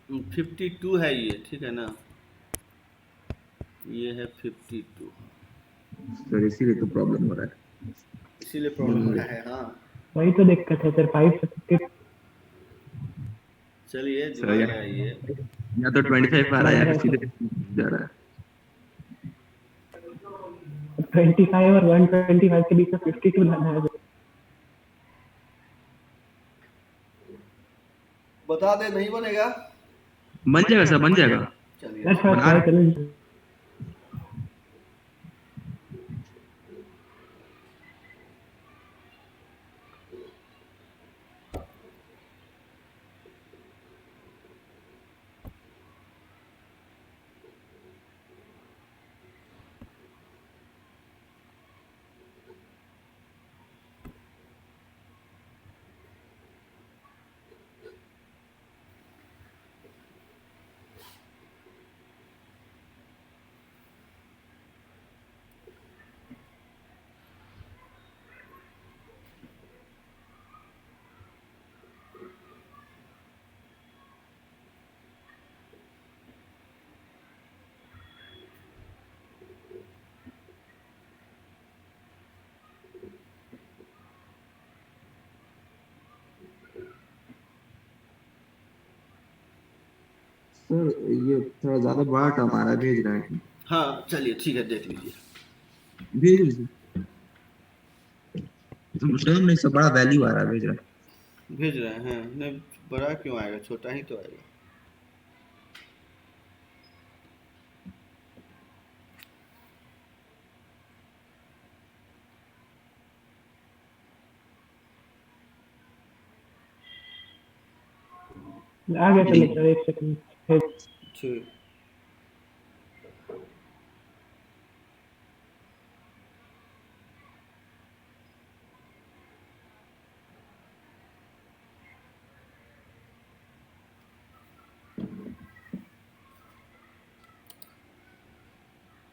हम्म, 52 है ये, ठीक है ना? ये है 52, सर इसीलिए तो प्रॉब्लम हो रहा है. इसीलिए प्रॉब्लम हो रहा है। हाँ वही तो दिक्कत है सर, 5 से 50 चलिए सर दोबारा आइए। या तो 25 आ रहा है या फिर सीधे जा रहा है. 25 और 125 के बीच में 52 लाना है। बता दे, नहीं बनेगा? बन जाएगा सर, बन जाएगा। चलिए अच्छा बना ट्राई रहे। करें। सर ये थोड़ा ज्यादा बड़ा टर्म आ रहा है, भेज रहे हैं। हाँ चलिए ठीक है, देख लीजिए। भेज लीजिए। टर्म नहीं, सब बड़ा वैल्यू आ रहा है, भेज रहे हैं। भेज रहे हैं? नहीं, बड़ा क्यों आएगा, छोटा ही तो आएगा। आ गया सर, एक सेकंड। ठीक।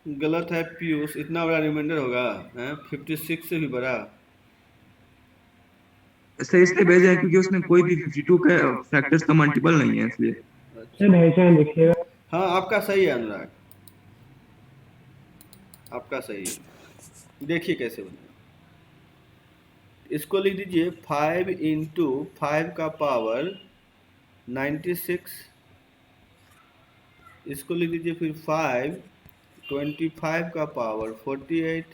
गलत है पीयूष, इतना बड़ा रिमाइंडर होगा? हैं, 56 से भी बड़ा? सर इसलिए भेज रहे हैं क्योंकि उसमें कोई भी 52 का फैक्टर्स का मल्टीपल नहीं है, इसलिए। सर भेजा है, देखिएगा। हाँ आपका सही है अनुराग, आपका सही है। देखिए कैसे बनेगा, इसको लिख दीजिए 5 इंटू 5 का पावर 96, इसको लिख दीजिए फिर 5 25 का पावर 48।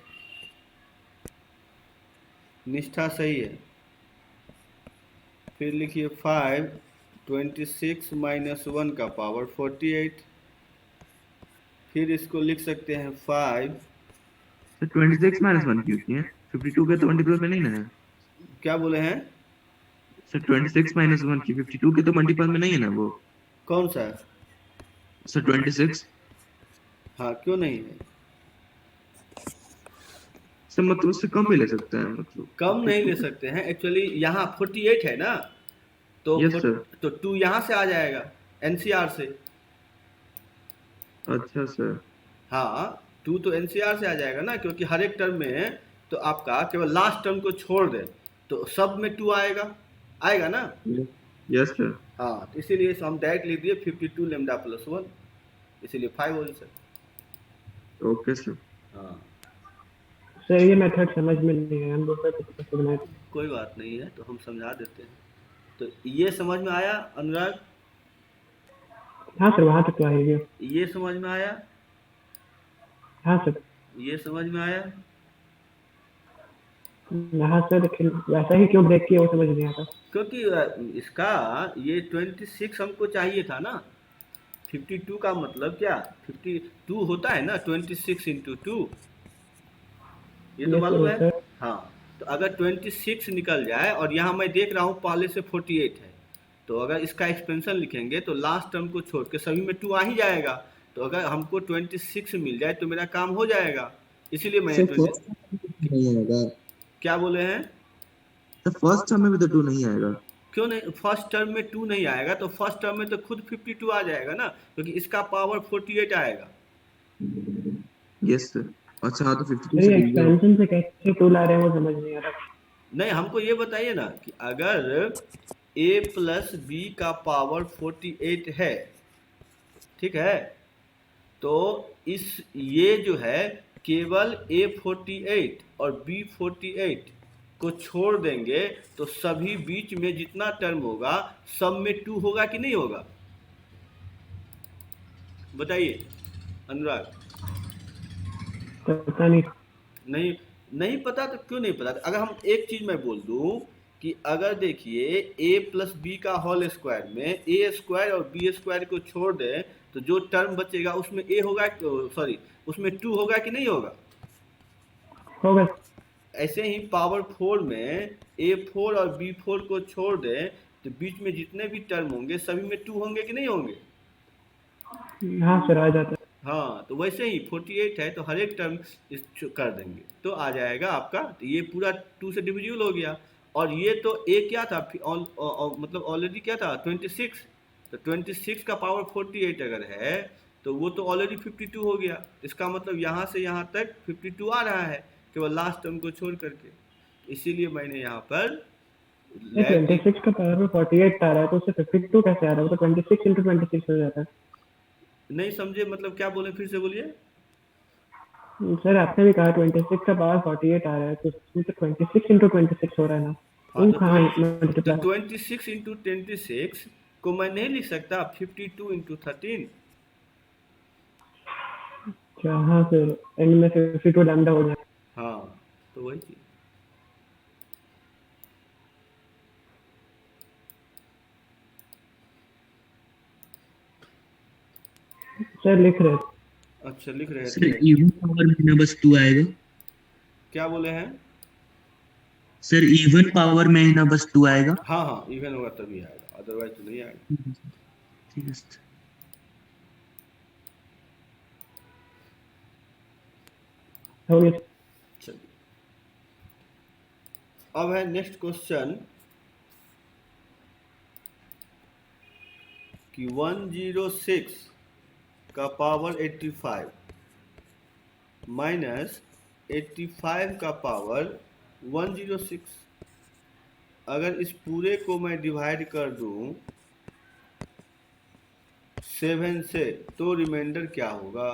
निष्ठा सही है। फिर लिखिए 5 26 माइनस 1 का पावर 48। फिर इसको लिख सकते हैं 5, सर 26 माइनस 1 क्यों किए? 52 के तो मल्टीपल में नहीं ना है। क्या बोले हैं? सर 26 माइनस 1 की 52 के तो मल्टीपल में नहीं है ना वो। कौन सा? सर 26। हाँ क्यों नहीं है? सर मतलब उससे कम भी ले सकते हैं, मतलब कम नहीं ले सकते हैं, एक्चुअली यहाँ 48 है ना, तो यस सर। तो 2 यहाँ से आ जाएगा, एनसीआर से। अच्छा सर। हाँ 2 तो एनसीआर से आ जाएगा ना, क्योंकि हर एक टर्म में तो आपका केवल लास्ट टर्म को छोड़ दे तो सब में 2 आएगा, आएगा ना। Yes sir. हाँ तो इसीलिए हम डायरेक्ट लिख दिए 52 लेमडा प्लस 1, इसीलिए 5 होल सर। Okay sir. हाँ सर ये मेथड समझ में नहीं है, हम दूसरा कुछ कैसे बनाए। कोई बात नहीं है, तो हम समझा देते हैं। तो ये समझ में आया अनुराग? हाँ सर, वहाँ तक तो आ ही गया। ये समझ में आया? हाँ सर। ये समझ में आया? हाँ सर, लेकिन वैसा ही क्यों ब्रेक किया वो समझ नहीं आता। क्योंकि इसका ये 26 हमको चाहिए था ना। 52 का मतलब क्या, 52 होता है ना 26 इंटू 2, ये तो ये मालूम है। सर। हाँ तो अगर 26 निकल जाए और यहाँ मैं देख रहा हूँ पहले से 48 है, तो अगर इसका एक्सपेंशन लिखेंगे तो लास्ट टर्म को छोड़ के सभी में 2 आ ही जाएगा। तो अगर हमको 26 मिल जाए तो मेरा काम हो जाएगा, इसीलिए मैंने सर फर्स्ट नहीं आएगा। क्या बोले हैं? सर फर्स्ट टर्म में भी तो 2 नहीं आएगा। क्यों नहीं? फर्स्ट टर्म में 2 नहीं आएगा तो फर्स्ट टर्म में तो खुद 52 आ जाएगा ना, क्योंकि इसका पावर 48 आएगा। Yes sir. अच्छा हाँ, तो 52 सर से ये डिवीजन। एक्सपेंशन से कैसे टूल आ रहे हैं वो समझ नहीं आ रहा। नहीं हमको ये बताइए ना कि अगर a प्लस बी का पावर 48 है, ठीक है, तो इस ये जो है केवल a48 और b48 को छोड़ देंगे तो सभी बीच में जितना टर्म होगा सब में 2 होगा कि नहीं होगा? बताइए अनुराग। पता नहीं। नहीं, नहीं पता तो क्यों नहीं पता? अगर हम एक चीज़ मैं बोल दूँ कि अगर देखिए ए प्लस बी का होल स्क्वायर में ए स्क्वायर और बी स्क्वायर को छोड़ दें तो जो टर्म बचेगा उसमें ए होगा, सॉरी उसमें 2 होगा कि नहीं होगा? होगा। ऐसे ही पावर 4 में ए 4 और बी 4 को छोड़ दें तो बीच में जितने भी टर्म होंगे सभी में 2 होंगे कि नहीं होंगे? हाँ सर, आ जाता है। हाँ, तो वैसे ही 48 है तो हर एक टर्म कर देंगे तो आ जाएगा आपका, तो ये पूरा 2 से डिविजिबल हो गया। और ये तो ए क्या था मतलब ऑलरेडी क्या था 26, तो 26 का पावर 48 अगर है तो वो तो ऑलरेडी 52 हो गया। इसका मतलब यहाँ से यहाँ तक 52 आ रहा है केवल लास्ट टर्म को छोड़ करके। इसीलिए मैंने यहाँ पर ये लैब 26 का पावर में 48 आ रहा है, तो उससे 52 कैसे आ रहा है? वो तो 26 इंटू 26 हो जाता है। नहीं समझे, मतलब क्या बोले फिर से बोलिए। सर आपने भी कहा 26 का पावर 48 आ रहा है, तो उसमें तो 26 इंटू 26 हो रहा है ना। हाँ वो तो कहाँ तो मल्टीप्लाई? 26 इंटू 26 को मैं नहीं लिख सकता 52 इंटू 13? अच्छा हाँ सर, एंड में 52 लैम्डा हो जाएगा। हाँ, तो वही चीज। सर लिख रहे थे। अच्छा लिख रहे सर थे। इवन पावर में ना बस 2 आएगा। क्या बोले हैं? सर इवन पावर में ही ना बस 2 आएगा। हाँ हाँ, इवन होगा तभी आएगा, अदरवाइज तो नहीं आएगा। ठीक है सर, ठीक है सर। हो गया। चलिए, अब है नेक्स्ट क्वेश्चन कि 106 का पावर 85 माइनस 85 का पावर 106, अगर इस पूरे को मैं डिवाइड कर दूं 7 से तो रिमाइंडर क्या होगा?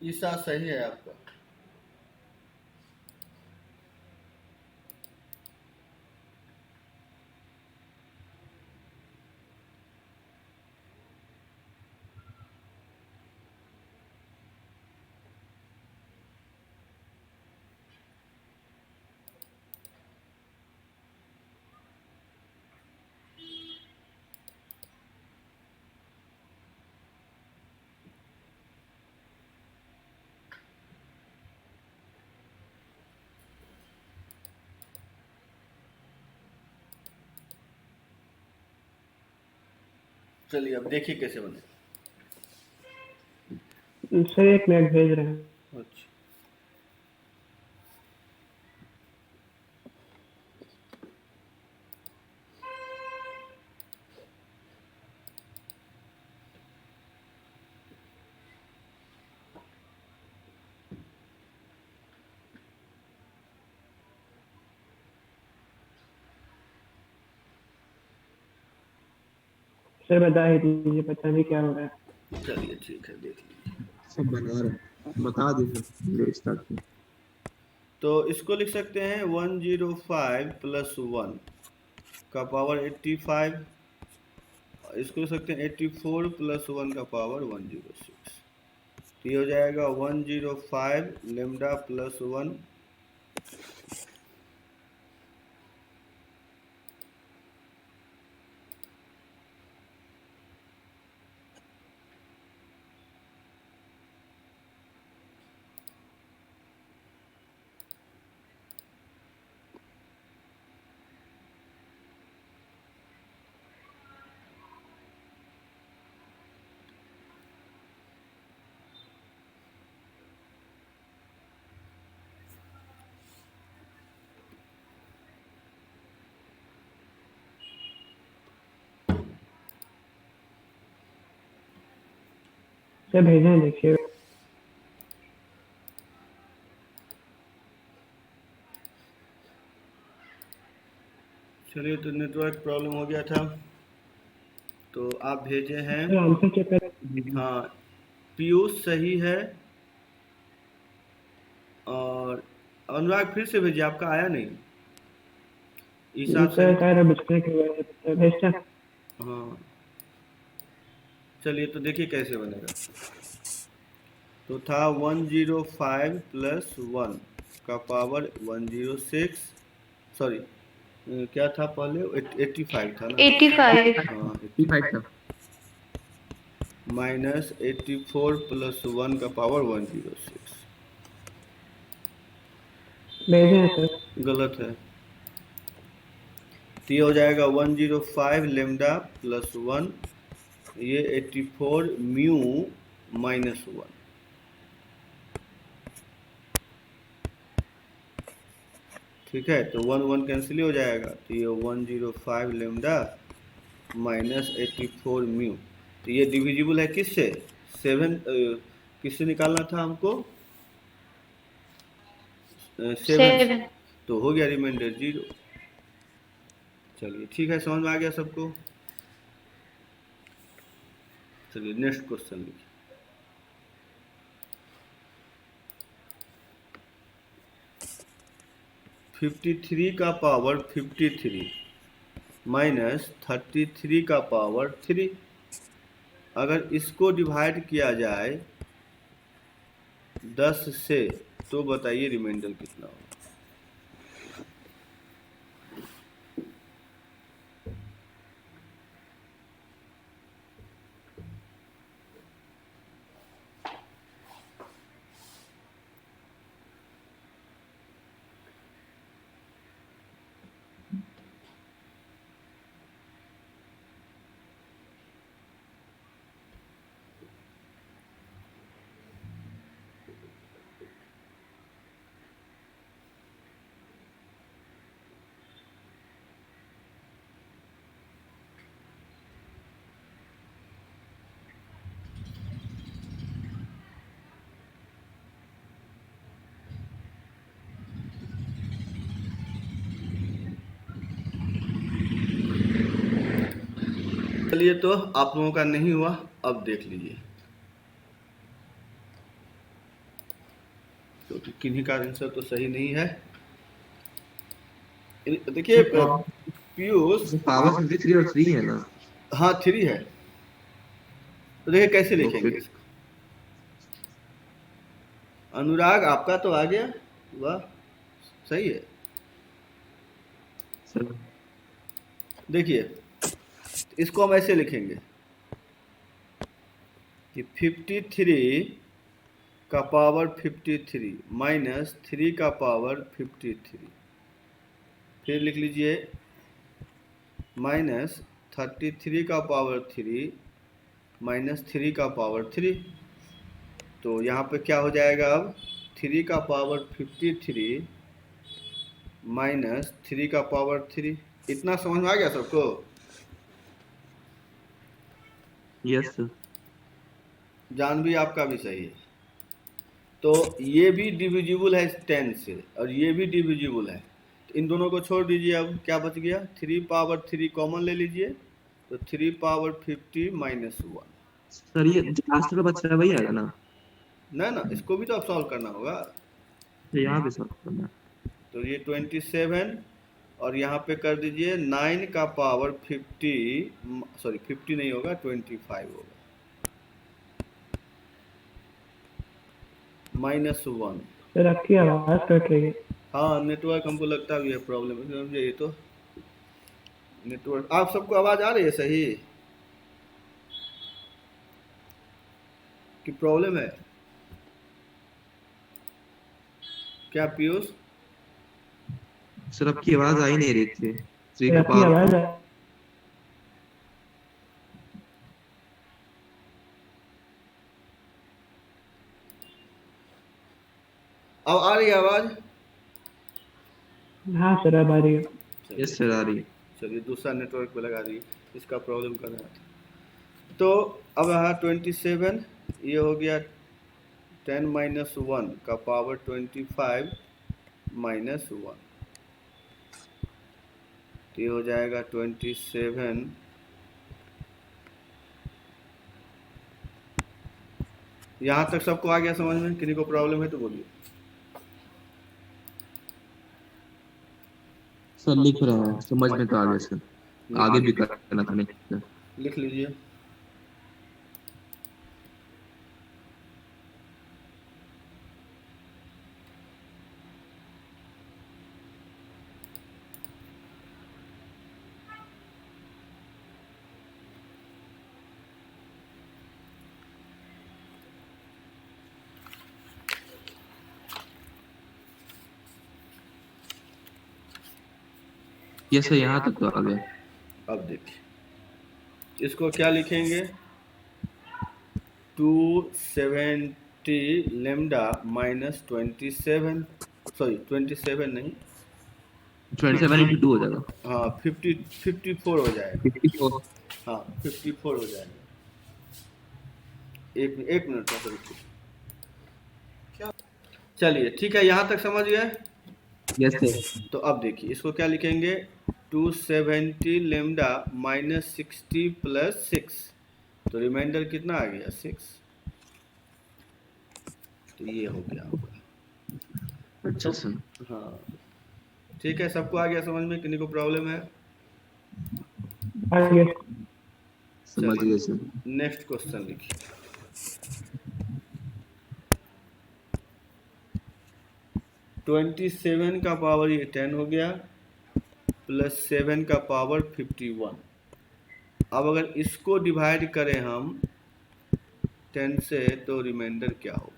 ईसा सही है आपका। चलिए अब देखिए कैसे बने। सर 1 मिनट भेज रहे हैं। अच्छा सर बता ही दीजिए, पता नहीं क्या हो रहा है। चलिए ठीक है, देख लीजिए। सब बना रहे, बता दीजिए स्टार्ट। तो इसको लिख सकते हैं 105 प्लस 1 का पावर 85। इसको लिख सकते हैं 84 प्लस 1 का पावर 106। तो ये हो जाएगा 105 लेमडा प्लस 1 सर भेजे हैं, देखिए। चलिए, तो नेटवर्क प्रॉब्लम हो गया था, तो आप भेजे हैं। सर आंसर चेक कर। हाँ, पीयूष सही है। और अनुराग फिर से भेजिए, आपका आया नहीं। ईसा सर सही। शायद अब डिस्कनेक्ट हुआ है, सर भेजता। हाँ चलिए, तो देखिए कैसे बनेगा। तो था 105 प्लस 1 का पावर 106। सॉरी, क्या था पहले? 85 था ना। 85। हाँ, 85 था। माइनस 84 प्लस 1 का पावर 106। भेजे हैं सर। गलत है। तो ये हो जाएगा 105 लेमडा प्लस 1, ये 84 म्यू माइनस 1। ठीक है, तो 1 1 कैंसिल हो जाएगा। तो ये 105 लेमडा माइनस 84 म्यू। तो ये डिविजिबल है किससे? 7। किससे निकालना था हमको? 7। 7। तो हो गया रिमाइंडर 0। चलिए ठीक है, समझ में आ गया सबको। चलिए नेक्स्ट क्वेश्चन लिखिए। 53 का पावर 53 माइनस 33 का पावर 3। अगर इसको डिवाइड किया जाए 10 से, तो बताइए रिमाइंडर कितना होगा। चलिए, तो आप लोगों का नहीं हुआ, अब देख लीजिए। क्योंकि किन्हीं का आंसर तो सही नहीं है। देखिए पीयूष, पावर 53 और 3 है ना। हाँ 3 है। तो देखिए कैसे लिखेंगे इसको। अनुराग आपका तो आ गया, वाह सही है। देखिए इसको हम ऐसे लिखेंगे कि 53 का पावर 53 माइनस 3 का पावर 53। फिर लिख लीजिए माइनस 33 का पावर 3 माइनस 3 का पावर 3। तो यहाँ पे क्या हो जाएगा अब, 3 का पावर 53 माइनस 3 का पावर 3। इतना समझ में आ गया सबको? Yes sir. जान भी आपका भी सही है। तो ये भी डिविजिबल है 10 से और ये भी डिविजिबल है, तो इन दोनों को छोड़ दीजिए। अब क्या बच गया, 3 पावर 3 कॉमन ले लीजिए, तो 3 पावर 50 माइनस 1। सर ये लास्ट का बच्चा है वही आएगा ना? ना ना, इसको भी तो अब सॉल्व करना होगा। तो यहाँ पे सॉल्व करना है। तो ये 27 और यहाँ पे कर दीजिए 9 का पावर 50, सॉरी 50 नहीं होगा, 25 होगा, -1। सर आपकी आवाज कट रही है। हाँ, नेटवर्क हमको लगता भी है प्रॉब्लम है, समझिए। ये तो नेटवर्क, आप सबको आवाज़ आ रही है सही कि प्रॉब्लम है क्या पीयूष? सर आपकी आवाज आ ही नहीं रही थी। थ्री सर का आपकी पावर आवाज अब आ रही है आवाज़? हाँ सर अब आ रही है। यस सर आ रही है। चलिए दूसरा नेटवर्क पे लगा दी, इसका प्रॉब्लम कर रहा था। तो अब यहाँ 27, ये हो गया 10 माइनस 1 का पावर 25 माइनस 1, तो ये हो जाएगा 27। यहाँ तक सबको आ गया समझ में? किसी को प्रॉब्लम है तो बोलिए। सर लिख रहे हैं, समझ में तो आ गया सर। आगे भी करना था नहीं। लिख लीजिए। यस सर यहाँ तक तो आ गया। अब देखिए इसको क्या लिखेंगे, 270 लेमडा माइनस 27, सॉरी 27 नहीं, 27 × 2 हो जाएगा। हाँ 54 हो जाएगा। 54। हाँ 54 हो जाएगा। एक मिनट का रुकिए। चलिए ठीक है, यहाँ तक समझ गए। Yes sir. तो अब देखिए इसको क्या लिखेंगे, 270 लेमडा माइनस 60 प्लस 6, तो रिमाइंडर कितना आ गया 6, तो ये हो गया होगा। अच्छा सर। हाँ ठीक है, सबको आ गया समझ में? किसी को प्रॉब्लम है? आ गया। समझ गए चलिए सर। नेक्स्ट क्वेश्चन लिखिए। 27 का पावर ये 10 हो गया, प्लस 7 का पावर 51। अब अगर इसको डिवाइड करें हम 10 से, तो रिमाइंडर क्या होगा?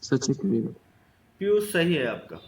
सच है कि पीयूष सही है आपका।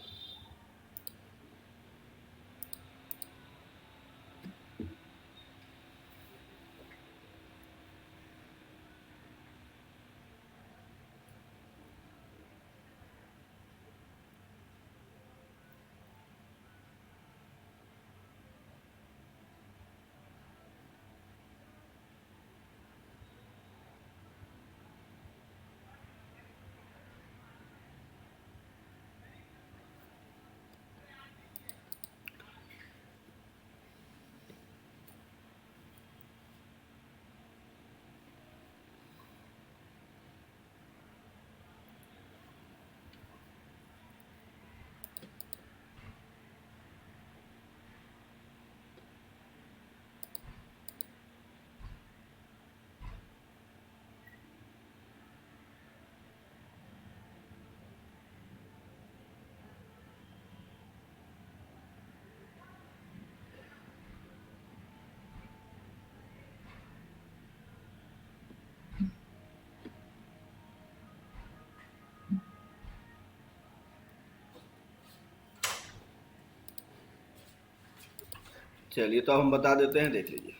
चलिए तो अब हम बता देते हैं, देख लीजिए।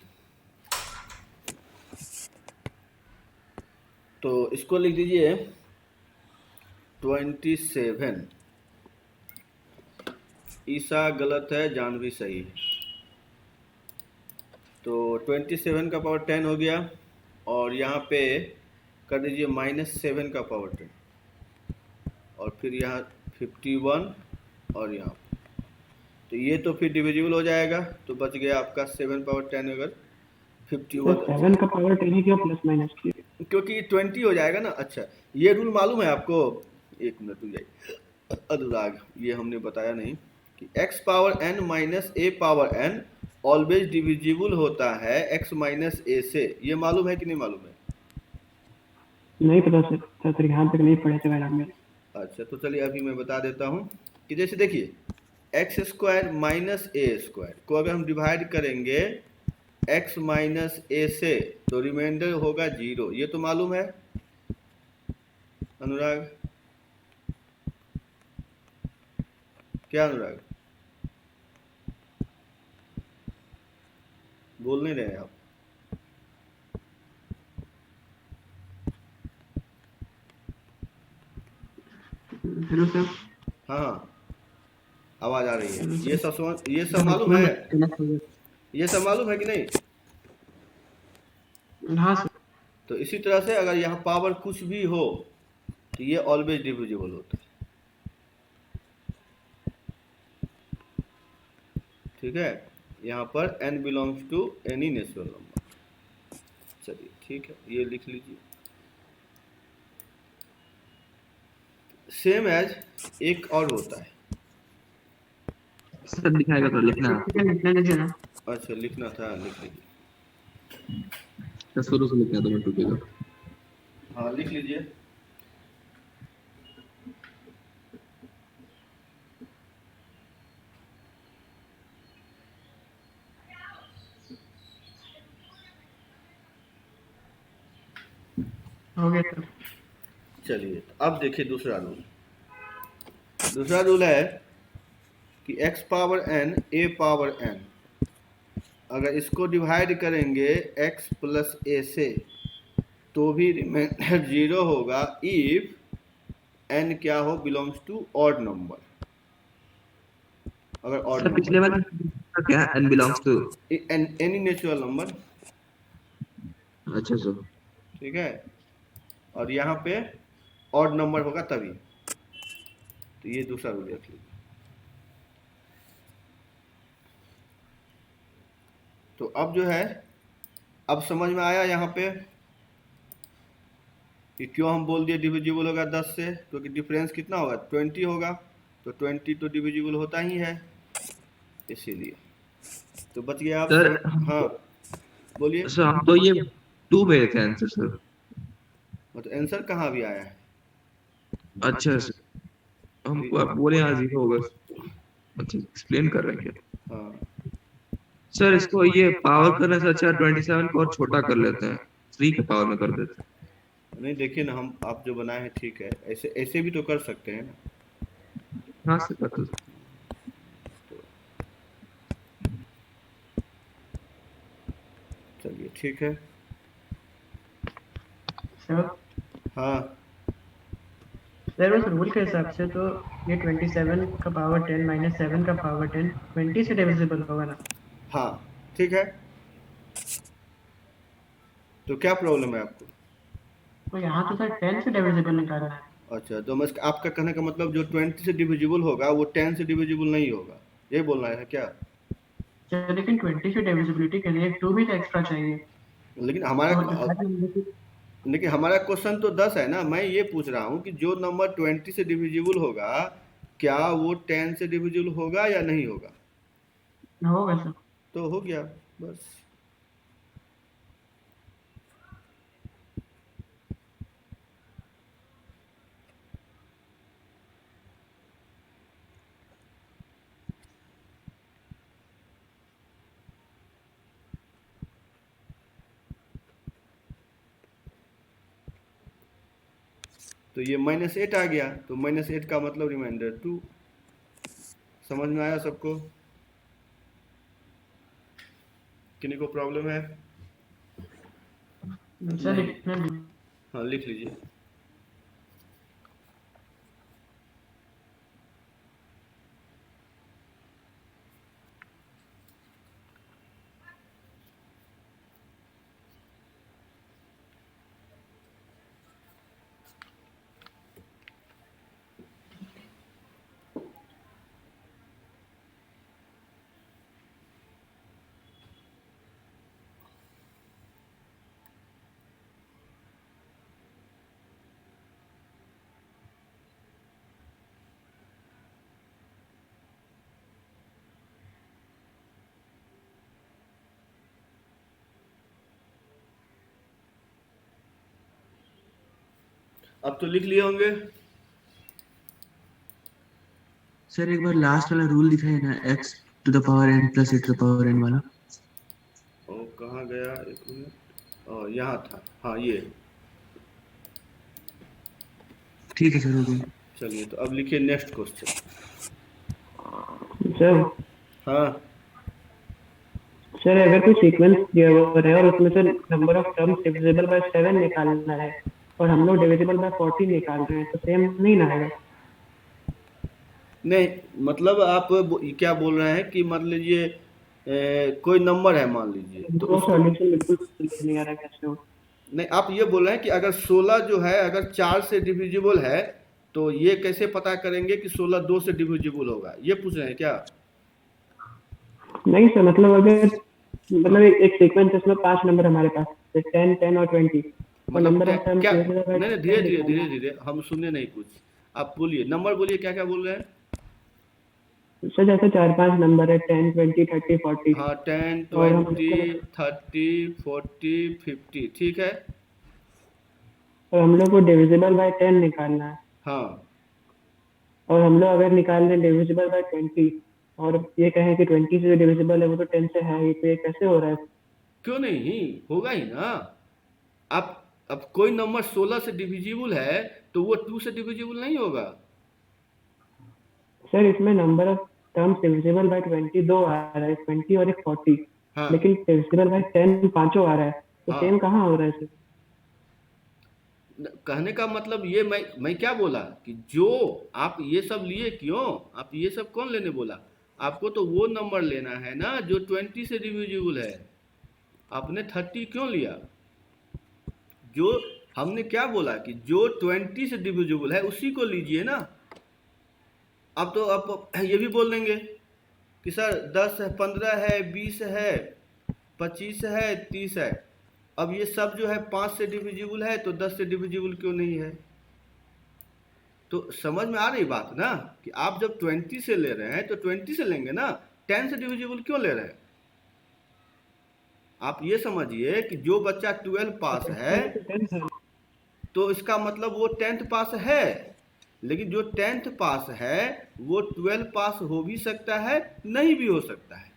तो इसको लिख दीजिए 27। ईसा गलत है, जानवी सही है। तो 27 का पावर 10 हो गया, और यहाँ पे कर दीजिए -7 का पावर 10, और फिर यहाँ 51, और यहाँ तो ये तो फिर डिविजिबल हो जाएगा, तो बच गया आपका 7 पावर 10 अगर 51, 7 का पावर 10 ही किया प्लस माइनस किया, क्योंकि 20 हो जाएगा ना। अच्छा, ये रूल मालूम है आपको? एक मिनट रुक जाइए अनुराग, ये हमने बताया नहीं कि x power n minus a power n always divisible होता है x माइनस a से। ये मालूम है कि नहीं मालूम है? नहीं पता सर यहाँ तक नहीं पढ़े थे मैडम मेरे। अच्छा, तो चलिए अभी मैं बता देता हूँ कि जैसे देखिए एक्स स्क्वायर माइनस ए स्क्वायर को अगर हम डिवाइड करेंगे x माइनस ए से, तो रिमाइंडर होगा 0। ये तो मालूम है अनुराग? क्या अनुराग, बोल नहीं रहे आप? Hello sir. हाँ, आवाज आ रही है। ये सब मालूम है? ये सब मालूम है कि नहीं? हाँ सर। तो इसी तरह से अगर यहाँ पावर कुछ भी हो तो ये ऑलवेज डिविजिबल होता है। ठीक है, यहाँ पर n belongs to any natural number. चलिए ठीक है, ये लिख लीजिए। सेम एज एक और होता है। सर दिखाएगा तो लिखना। अच्छा, लिखना था, लिख लीजिए। तो शुरू से लिखना तो मैं टूटेगा। हाँ, लिख लीजिए। हो गया सर। चलिए अब देखिए दूसरा रूल। दूसरा रूल है कि x power n a power n, अगर इसको डिवाइड करेंगे x प्लस a से तो भी रिमाइंडर 0 होगा इफ n क्या हो, बिलोंग्स टू ऑड नंबर। अगर ऑड सर पिछले नंबर वाला क्या n belongs to? Any natural number. अच्छा सर। ठीक है, और यहाँ पे ऑड नंबर होगा तभी। तो ये दूसरा रूल रख लीजिए। तो अब जो है, अब समझ में आया यहाँ पे कि क्यों हम बोल दिए डिविजिबल होगा 10 से, क्योंकि डिफरेंस कितना होगा, 20 होगा। तो 20 तो डिविजिबल होता ही है, इसीलिए। तो बच गया आप सर हाँ बोलिए। सर हम तो ये 2 भेजे थे आंसर सर। तो आंसर कहाँ भी आया है? अच्छा सर, हमको आप बोले यहाँ 0 होगा। अच्छा, एक्सप्लेन कर रहे हैं क्या? हाँ, सर इसको ये पावर करने से अच्छा 27 को और छोटा कर लेते हैं, 3 के पावर में कर देते हैं। नहीं देखिए ना, हम आप जो बनाए हैं ठीक है, ऐसे ऐसे भी तो कर सकते हैं ना। हाँ सर तो चलिए ठीक है। सर हाँ सर उस रूल के हिसाब से तो ये 27 का पावर 10 माइनस 7 का पावर 10 20 से डिविजिबल होगा ना। हाँ ठीक है, तो क्या प्रॉब्लम है आपको? तो यहाँ तो सर 10 से डिविजिबल निकालना है। अच्छा, तो मैं आपका कहने का मतलब जो 20 से डिविजिबल होगा वो 10 से डिविजिबल नहीं होगा, ये बोलना है क्या? सर लेकिन 20 से डिविजिबिलिटी के लिए 2 भी तो एक्स्ट्रा चाहिए। लेकिन और हमारा हर नंबर की लेकिन हमारा क्वेश्चन तो 10 है ना, मैं ये पूछ रहा हूँ कि जो नंबर 20 से डिविजिबल होगा, क्या वो 10 से डिविजिबल होगा या नहीं होगा? होगा सर। तो हो गया, बस। तो ये -8 आ गया, तो -8 का मतलब रिमाइंडर 2। समझ में आया सबको? किन्हीं को प्रॉब्लम है? सर नहीं। लिखना भी। हाँ लिख लीजिए। अब तो लिख लिए होंगे। सर एक बार लास्ट वाला रूल दिखाइए ना, x to the power n plus a to the power n वाला। ओ कहाँ गया, एक मिनट। यहाँ था, हाँ ये। ठीक है सर, हो गया। चलिए, तो अब लिखिए नेक्स्ट क्वेश्चन। सर हाँ सर अगर कोई सीक्वेंस दिया हुआ है और उसमें से number of terms divisible by 7 निकालना है और हम लोग डिविजिबल बाय 40 निकाल रहे हैं तो सेम नहीं ना आएगा। नहीं, मतलब आप क्या बोल रहे हैं कि मान लीजिए कोई नंबर है मान लीजिए, तो दो उसको सॉल्यूशन बिल्कुल समझ नहीं आ रहा कैसे हो। नहीं, आप ये बोल रहे हैं कि अगर 16 जो है अगर 4 से डिविजिबल है, तो ये कैसे पता करेंगे कि 16 2 से डिविजिबल होगा, ये पूछ रहे हैं क्या? नहीं सर मतलब अगर मतलब एक सीक्वेंस है उसमें 5 नंबर हमारे पास है 10 10 और 20 और मतलब नंबर ऑफ टर्म्स क्या? डिविजिबल बाय नहीं नहीं, 10 धीरे धीरे निकालना धीरे धीरे, हम सुने नहीं कुछ। आप बोलिए, नंबर बोलिए, क्या क्या बोल रहे हैं? है। सर जैसे 4 5 नंबर है 10 20 30 40 हाँ, 10 और हम 20 30 40 50, ठीक है। और हम लोग को डिविजिबल बाय 10 निकालना है हाँ, और हम लोग अगर निकाल लें डिविजिबल बाय 20 और ये कहें कि 20 से डिविजिबल है वो तो 10 से है ही तो ये कैसे हो रहा है। क्यों नहीं, होगा ही ना। आप अब कोई नंबर 16 से डिविजिबल है, तो वो 2 से डिविजिबल नहीं होगा। सर इसमें number of terms divisible by 20 दो आ रहा है 20 और एक 40 हाँ लेकिन डिविजिबल बाय 10 पांचों आ रहा है तो सेम हाँ, कहाँ हो रहा है सर। कहने का मतलब ये, मैं क्या बोला कि जो आप ये सब लिए क्यों, आप ये सब कौन लेने बोला? आपको तो वो नंबर लेना है ना जो 20 से डिविजिबल है। आपने 30 क्यों लिया? जो हमने क्या बोला कि जो 20 से डिविजिबल है उसी को लीजिए ना। अब तो आप ये भी बोल देंगे कि सर 10 है, 15 है, 20 है, 25 है, 30 है। अब ये सब जो है 5 से डिविजिबल है, तो 10 से डिविजिबल क्यों नहीं है? तो समझ में आ रही बात ना, कि आप जब 20 से ले रहे हैं तो 20 से लेंगे ना, 10 से डिविजिबल क्यों ले रहे हैं? आप ये समझिए कि जो बच्चा 12 पास है, तो इसका मतलब वो 10th पास है। लेकिन जो 10th पास है वो 12 पास हो भी सकता है, नहीं भी हो सकता है।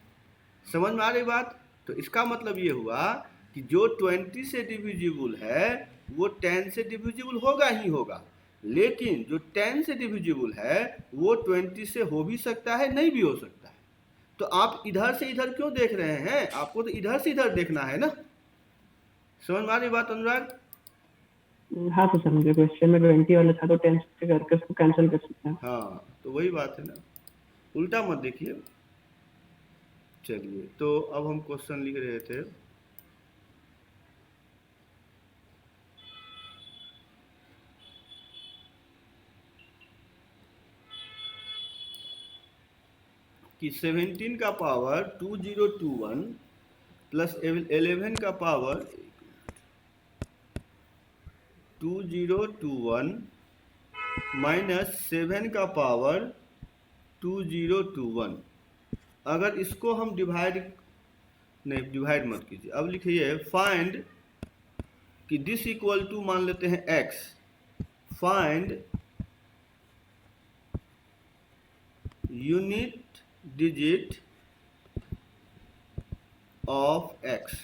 समझ में आ रही बात? तो इसका मतलब ये हुआ कि जो 20 से डिविजिबल है वो 10 से डिविजिबल होगा ही होगा, लेकिन जो 10 से डिविजिबल है वो 20 से हो भी सकता है, नहीं भी हो सकता है। तो आप इधर से इधर क्यों देख रहे हैं? आपको तो इधर से इधर देखना है ना। समझ में आ रही बात अनुराग? हाँ तो समझे, क्वेश्चन में 20 वाला था तो 10 से करके उसको कैंसिल कर सकते हैं। हाँ तो वही बात है ना, उल्टा मत देखिए। चलिए तो अब हम क्वेश्चन लिख रहे थे। कि 17 का पावर 2021 प्लस 11 का पावर 2021 माइनस 7 का पावर 2021, अगर इसको हम डिवाइड मत कीजिए, अब लिखिए फाइंड कि दिस इक्वल टू मान लेते हैं x, find unit digit of x।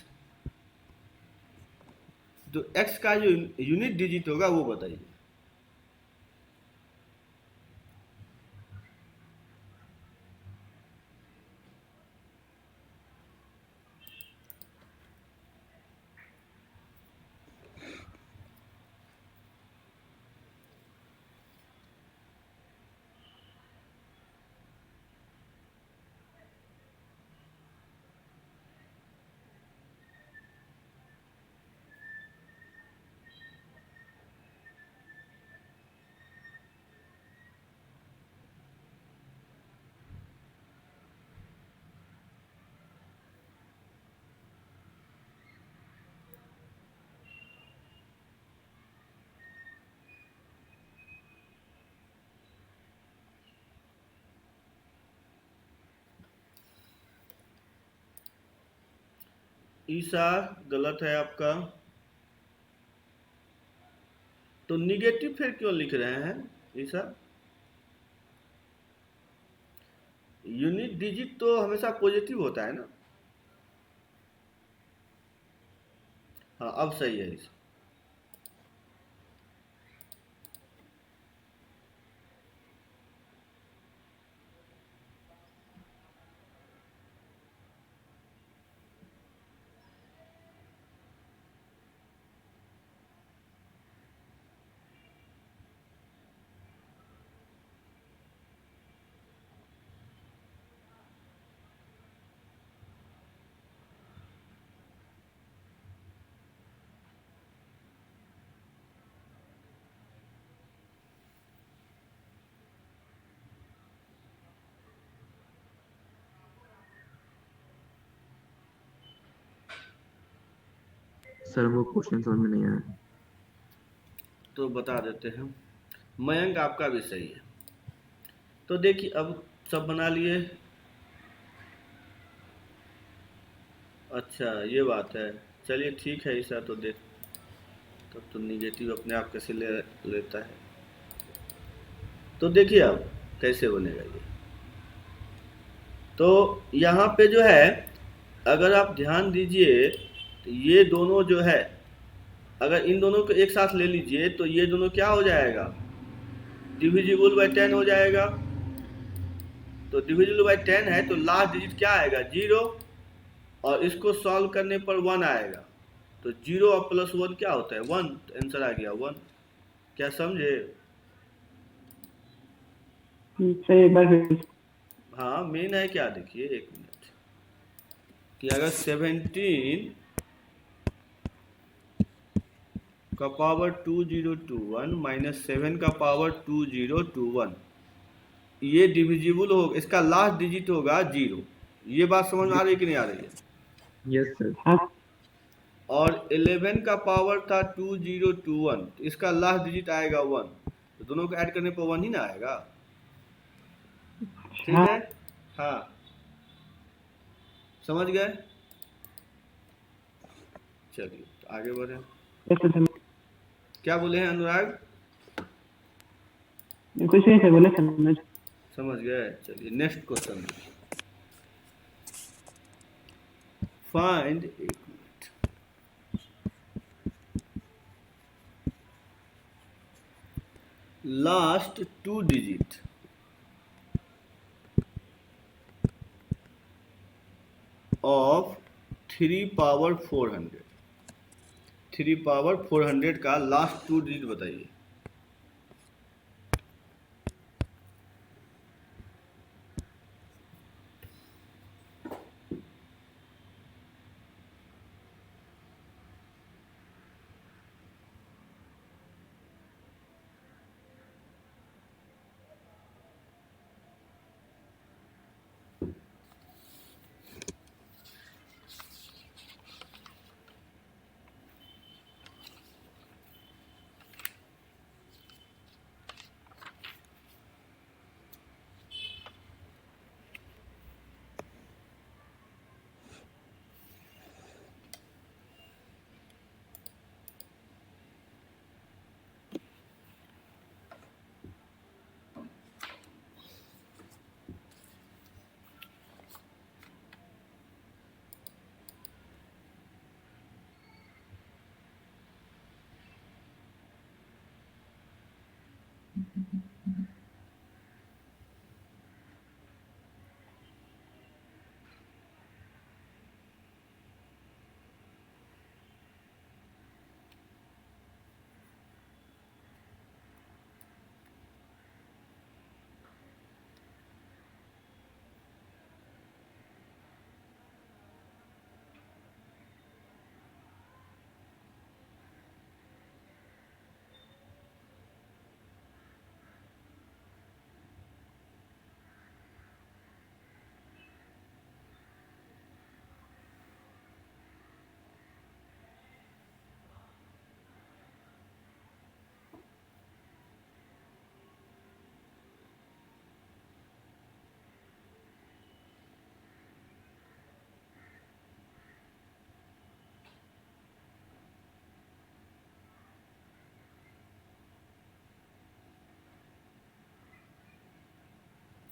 तो x का जो यूनिट डिजिट होगा वो बताइए। ईसा गलत है आपका। तो निगेटिव फिर क्यों लिख रहे हैं ईसा? यूनिट डिजिट तो हमेशा पॉजिटिव होता है ना। हाँ अब सही है ईसा। सर वो क्वेश्चन समझ में नहीं आया। तो बता देते हैं, मयंक आपका भी सही है। तो देखिए अब सब बना लिए। अच्छा ये बात है, चलिए ठीक है ईसा। तो देख तब तो निगेटिव अपने आप कैसे लेता है। तो देखिए अब कैसे बनेगा ये। तो यहाँ पे जो है अगर आप ध्यान दीजिए तो ये दोनों जो है, अगर इन दोनों को एक साथ ले लीजिए तो ये दोनों क्या हो जाएगा? डिविजिबल बाय 10 हो जाएगा। तो डिविजिबल बाय 10 है तो लास्ट डिजिट क्या आएगा? 0, और इसको सॉल्व करने पर 1 आएगा। तो 0 और प्लस 1 क्या होता है? 1। तो आंसर आ गया 1। क्या समझे? सर एक बार फिर हाँ मेन है क्या, देखिए एक मिनट, कि अगर 17 का पावर 2021 माइनस 7 का पावर 2021 ये डिविजिबल होगा, इसका लास्ट डिजिट होगा 0। ये बात समझ में आ रही है कि नहीं आ रही है? Yes sir. हाँ और 11 का पावर था 2021, तो इसका लास्ट डिजिट आएगा 1। तो दोनों को ऐड करने पर 1 ही ना आएगा। ठीक है? हाँ समझ गए? चलिए तो आगे बढ़े। ऐसे समझ क्या बोले हैं अनुराग? कुछ नहीं सर, बोले समझ। समझ गए। चलिए नेक्स्ट क्वेश्चन। फाइंड, एक minute, last 2 digit of 3 power 400, 3 power 400 का लास्ट 2 डिजिट बताइए।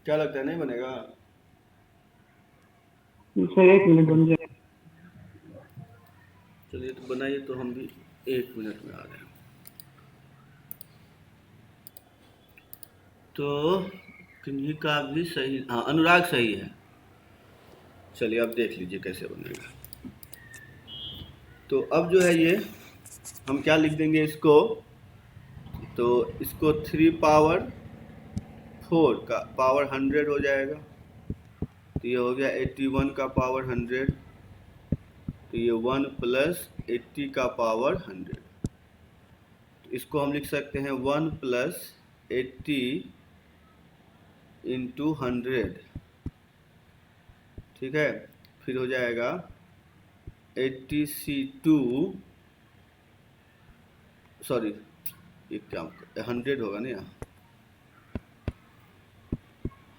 क्या लगता है, नहीं बनेगा? सर 1 मिनट बन जाए। चलिए तो बनाइए, तो हम भी 1 मिनट में आ रहे हैं। तो किन्हीं का भी सही, हाँ अनुराग सही है। चलिए अब देख लीजिए कैसे बनेगा। तो अब जो है ये हम क्या लिख देंगे इसको, तो इसको 3 पावर 4 का पावर 100 हो जाएगा। तो ये हो गया 81 का पावर 100। तो ये 1 प्लस 80 का पावर 100। तो इसको हम लिख सकते हैं 1 प्लस 80 इंटू 100, ठीक है। फिर हो जाएगा 80C2, सॉरी ये क्या 100 होगा ना यहाँ,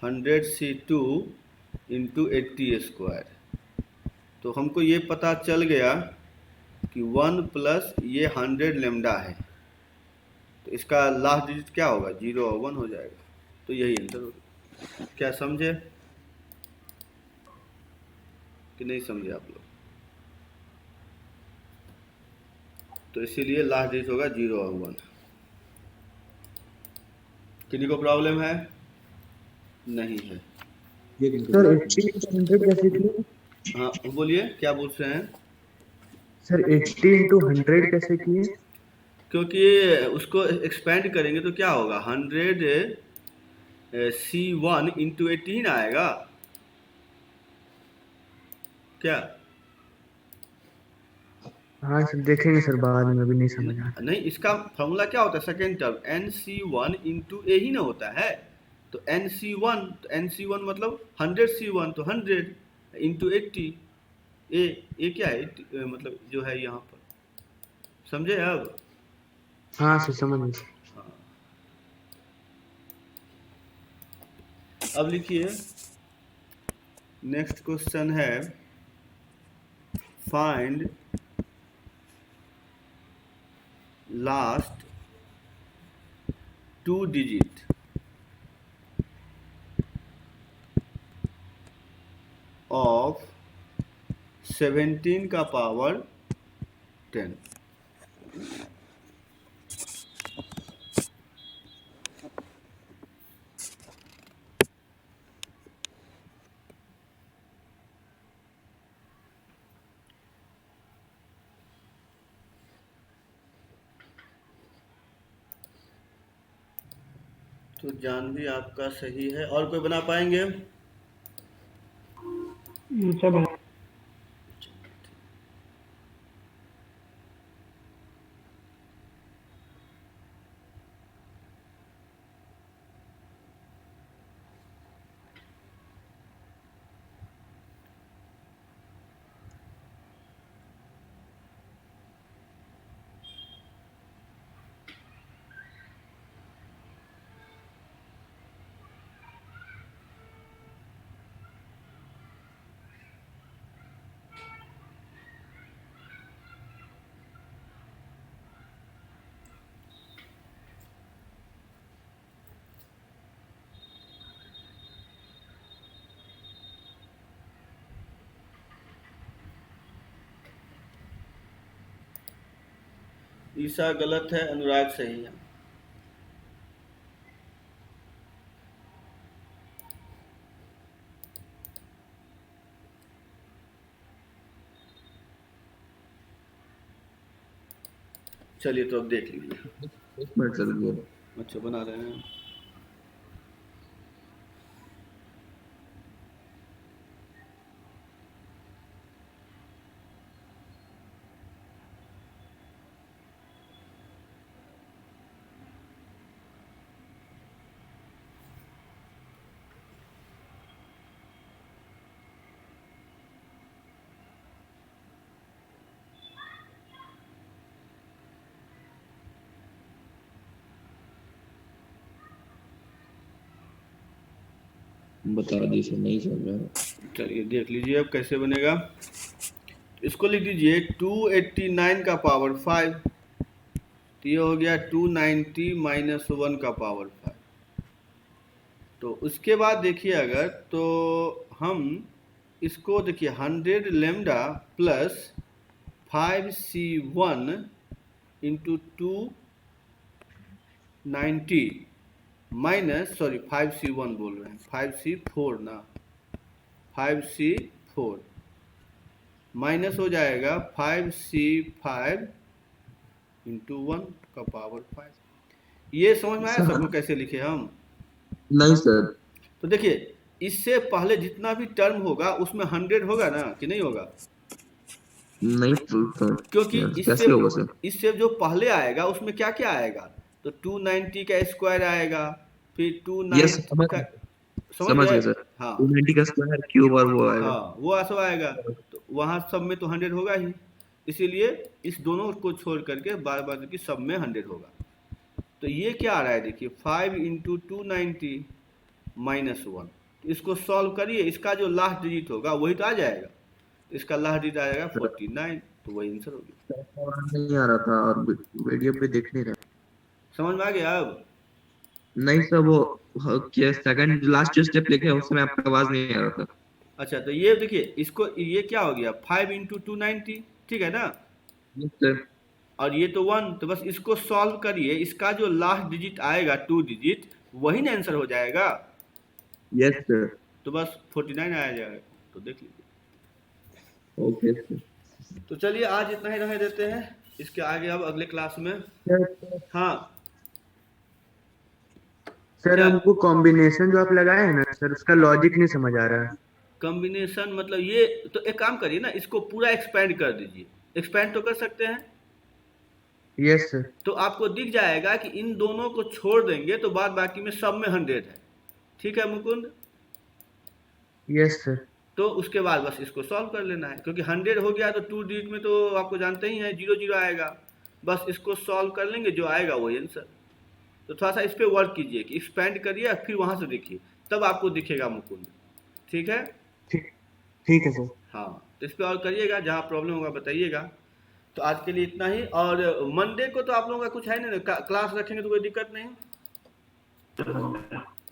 100C2 इंटू 80² तो हमको ये पता चल गया कि 1 प्लस ये 100 लेमडा है। तो इसका लास्ट डिजिट क्या होगा, 0 और 1 हो जाएगा। तो यही आंसर होगा। क्या समझे कि नहीं समझे आप लोग? तो इसीलिए लास्ट डिजिट होगा 0 और 1। किसी को प्रॉब्लम है? नहीं है। सर 80 into 100 कैसे किए? हाँ बोलिए, क्या पूछ रहे हैं? सर 80 into 100 कैसे किए? क्योंकि उसको एक्सपेंड करेंगे तो क्या होगा, 100C1 इंटू 18 आएगा क्या? हाँ सर देखेंगे सर बाद में, अभी नहीं समझ आ रहा। नहीं, इसका फॉर्मूला क्या होता है, सेकेंड टर्म NC1 इंटू ए ही ना होता है। तो NC1, तो NC1 मतलब 100C1 तो 100 इंटू 80 ए क्या है, मतलब जो है यहाँ पर, समझे अब? हाँ सर समझ गए। हाँ। अब लिखिए, नेक्स्ट क्वेश्चन है फाइंड लास्ट 2 डिजिट ऑफ 17 का पावर 10। तो जानवी आपका सही है। और कोई बना पाएंगे? सब है। ईसा गलत है, अनुराग सही है। चलिए तो अब देख लीजिए। एक मिनट चल गया। अच्छा बना रहे हैं। बता दीजिए, नहीं समझ में आ रहा। चलिए देख लीजिए अब कैसे बनेगा। इसको लिख दीजिए 289 का पावर 5, तो ये हो गया 290 माइनस 1 का पावर 5। तो उसके बाद देखिए अगर तो हम इसको देखिए 100 lambda plus 5C1 into 290 minus, sorry 5C1 बोल रहे हैं, 5C4 ना, 5C4 माइनस हो जाएगा 5C5 इंटू 1 का पावर 5। ये समझ में आया सबको कैसे लिखे हम? नहीं सर। तो देखिए इससे पहले जितना भी टर्म होगा उसमें 100 होगा ना कि नहीं होगा? नहीं सर, क्योंकि कैसे होगा सर? इससे जो पहले आएगा उसमें क्या क्या आएगा? तो 290 का स्क्वायर आएगा, फिर यस 290 का, समझ समझ गए? गए सर। हाँ 290 का स्क्वायर क्यूब और वो आएगा। हाँ वो सब आएगा। तो वहाँ सब में तो 100 होगा ही, इसीलिए इस दोनों को छोड़ करके बार बार की सब में 100 होगा। तो ये क्या आ रहा है देखिए 5 इंटू 290 माइनस 1। इसको सॉल्व करिए, इसका जो लास्ट डिजिट होगा वही तो आ जाएगा। इसका लास्ट डिजिट आ जाएगा 49, तो वही आंसर हो गया। नहीं आ रहा था और वीडियो पे देख नहीं रहा। समझ में आ गया अब? नहीं सर, वो क्या सेकंड लास्ट जो स्टेप लिखे हैं उसमें आपका आवाज नहीं आ रहा था। अच्छा तो ये देखिए इसको, ये क्या हो गया 5 इंटू 290, ठीक है ना? Yes sir. और ये तो 1, तो बस इसको सॉल्व करिए, इसका जो लास्ट डिजिट आएगा 2 डिजिट वही ना आंसर हो जाएगा। Yes sir. तो बस 49 आया जाएगा। तो देख लीजिए। Okay sir. तो चलिए आज इतना ही रहने देते हैं, इसके आगे अब अगले क्लास में। हाँ सर क्या? हमको कॉम्बिनेशन जो आप लगाए हैं ना सर, उसका लॉजिक नहीं समझ आ रहा है। कॉम्बिनेशन मतलब ये, तो एक काम करिए ना, इसको पूरा एक्सपेंड कर दीजिए। एक्सपेंड तो कर सकते हैं। Yes sir. तो आपको दिख जाएगा कि इन दोनों को छोड़ देंगे तो बाद बाकी में सब में 100 है। ठीक है मुकुंद? Yes sir. तो उसके बाद बस इसको सॉल्व कर लेना है, क्योंकि 100 हो गया तो 2 डिजिट में तो आपको जानते ही हैं 0 0 आएगा। बस इसको सॉल्व कर लेंगे, जो आएगा वही आंसर। तो थोड़ा सा इस पर वर्क कीजिए कि एक्सपेंड करिए, फिर वहाँ से देखिए, तब आपको दिखेगा मुकुंद। ठीक है? ठीक है सर। हाँ तो इस पर और करिएगा, जहाँ प्रॉब्लम होगा बताइएगा। तो आज के लिए इतना ही। और मंडे को तो आप लोगों का कुछ है नहीं, क्लास रखेंगे तो कोई दिक्कत नहीं।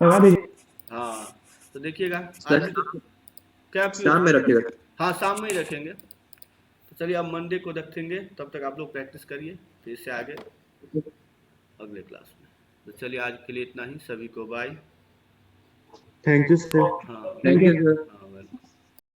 लगा दीजिए। हाँ तो देखिएगा सर, आज भी तो क्या शाम में रखिएगा। हाँ शाम में ही रखेंगे। तो चलिए अब मंडे को रखेंगे, तब तक आप लोग प्रैक्टिस करिए, फिर इससे आगे अगले क्लास में। तो चलिए आज के लिए इतना ही, सभी को बाय। Thank you sir. हाँ थैंक यू सर। हाँ।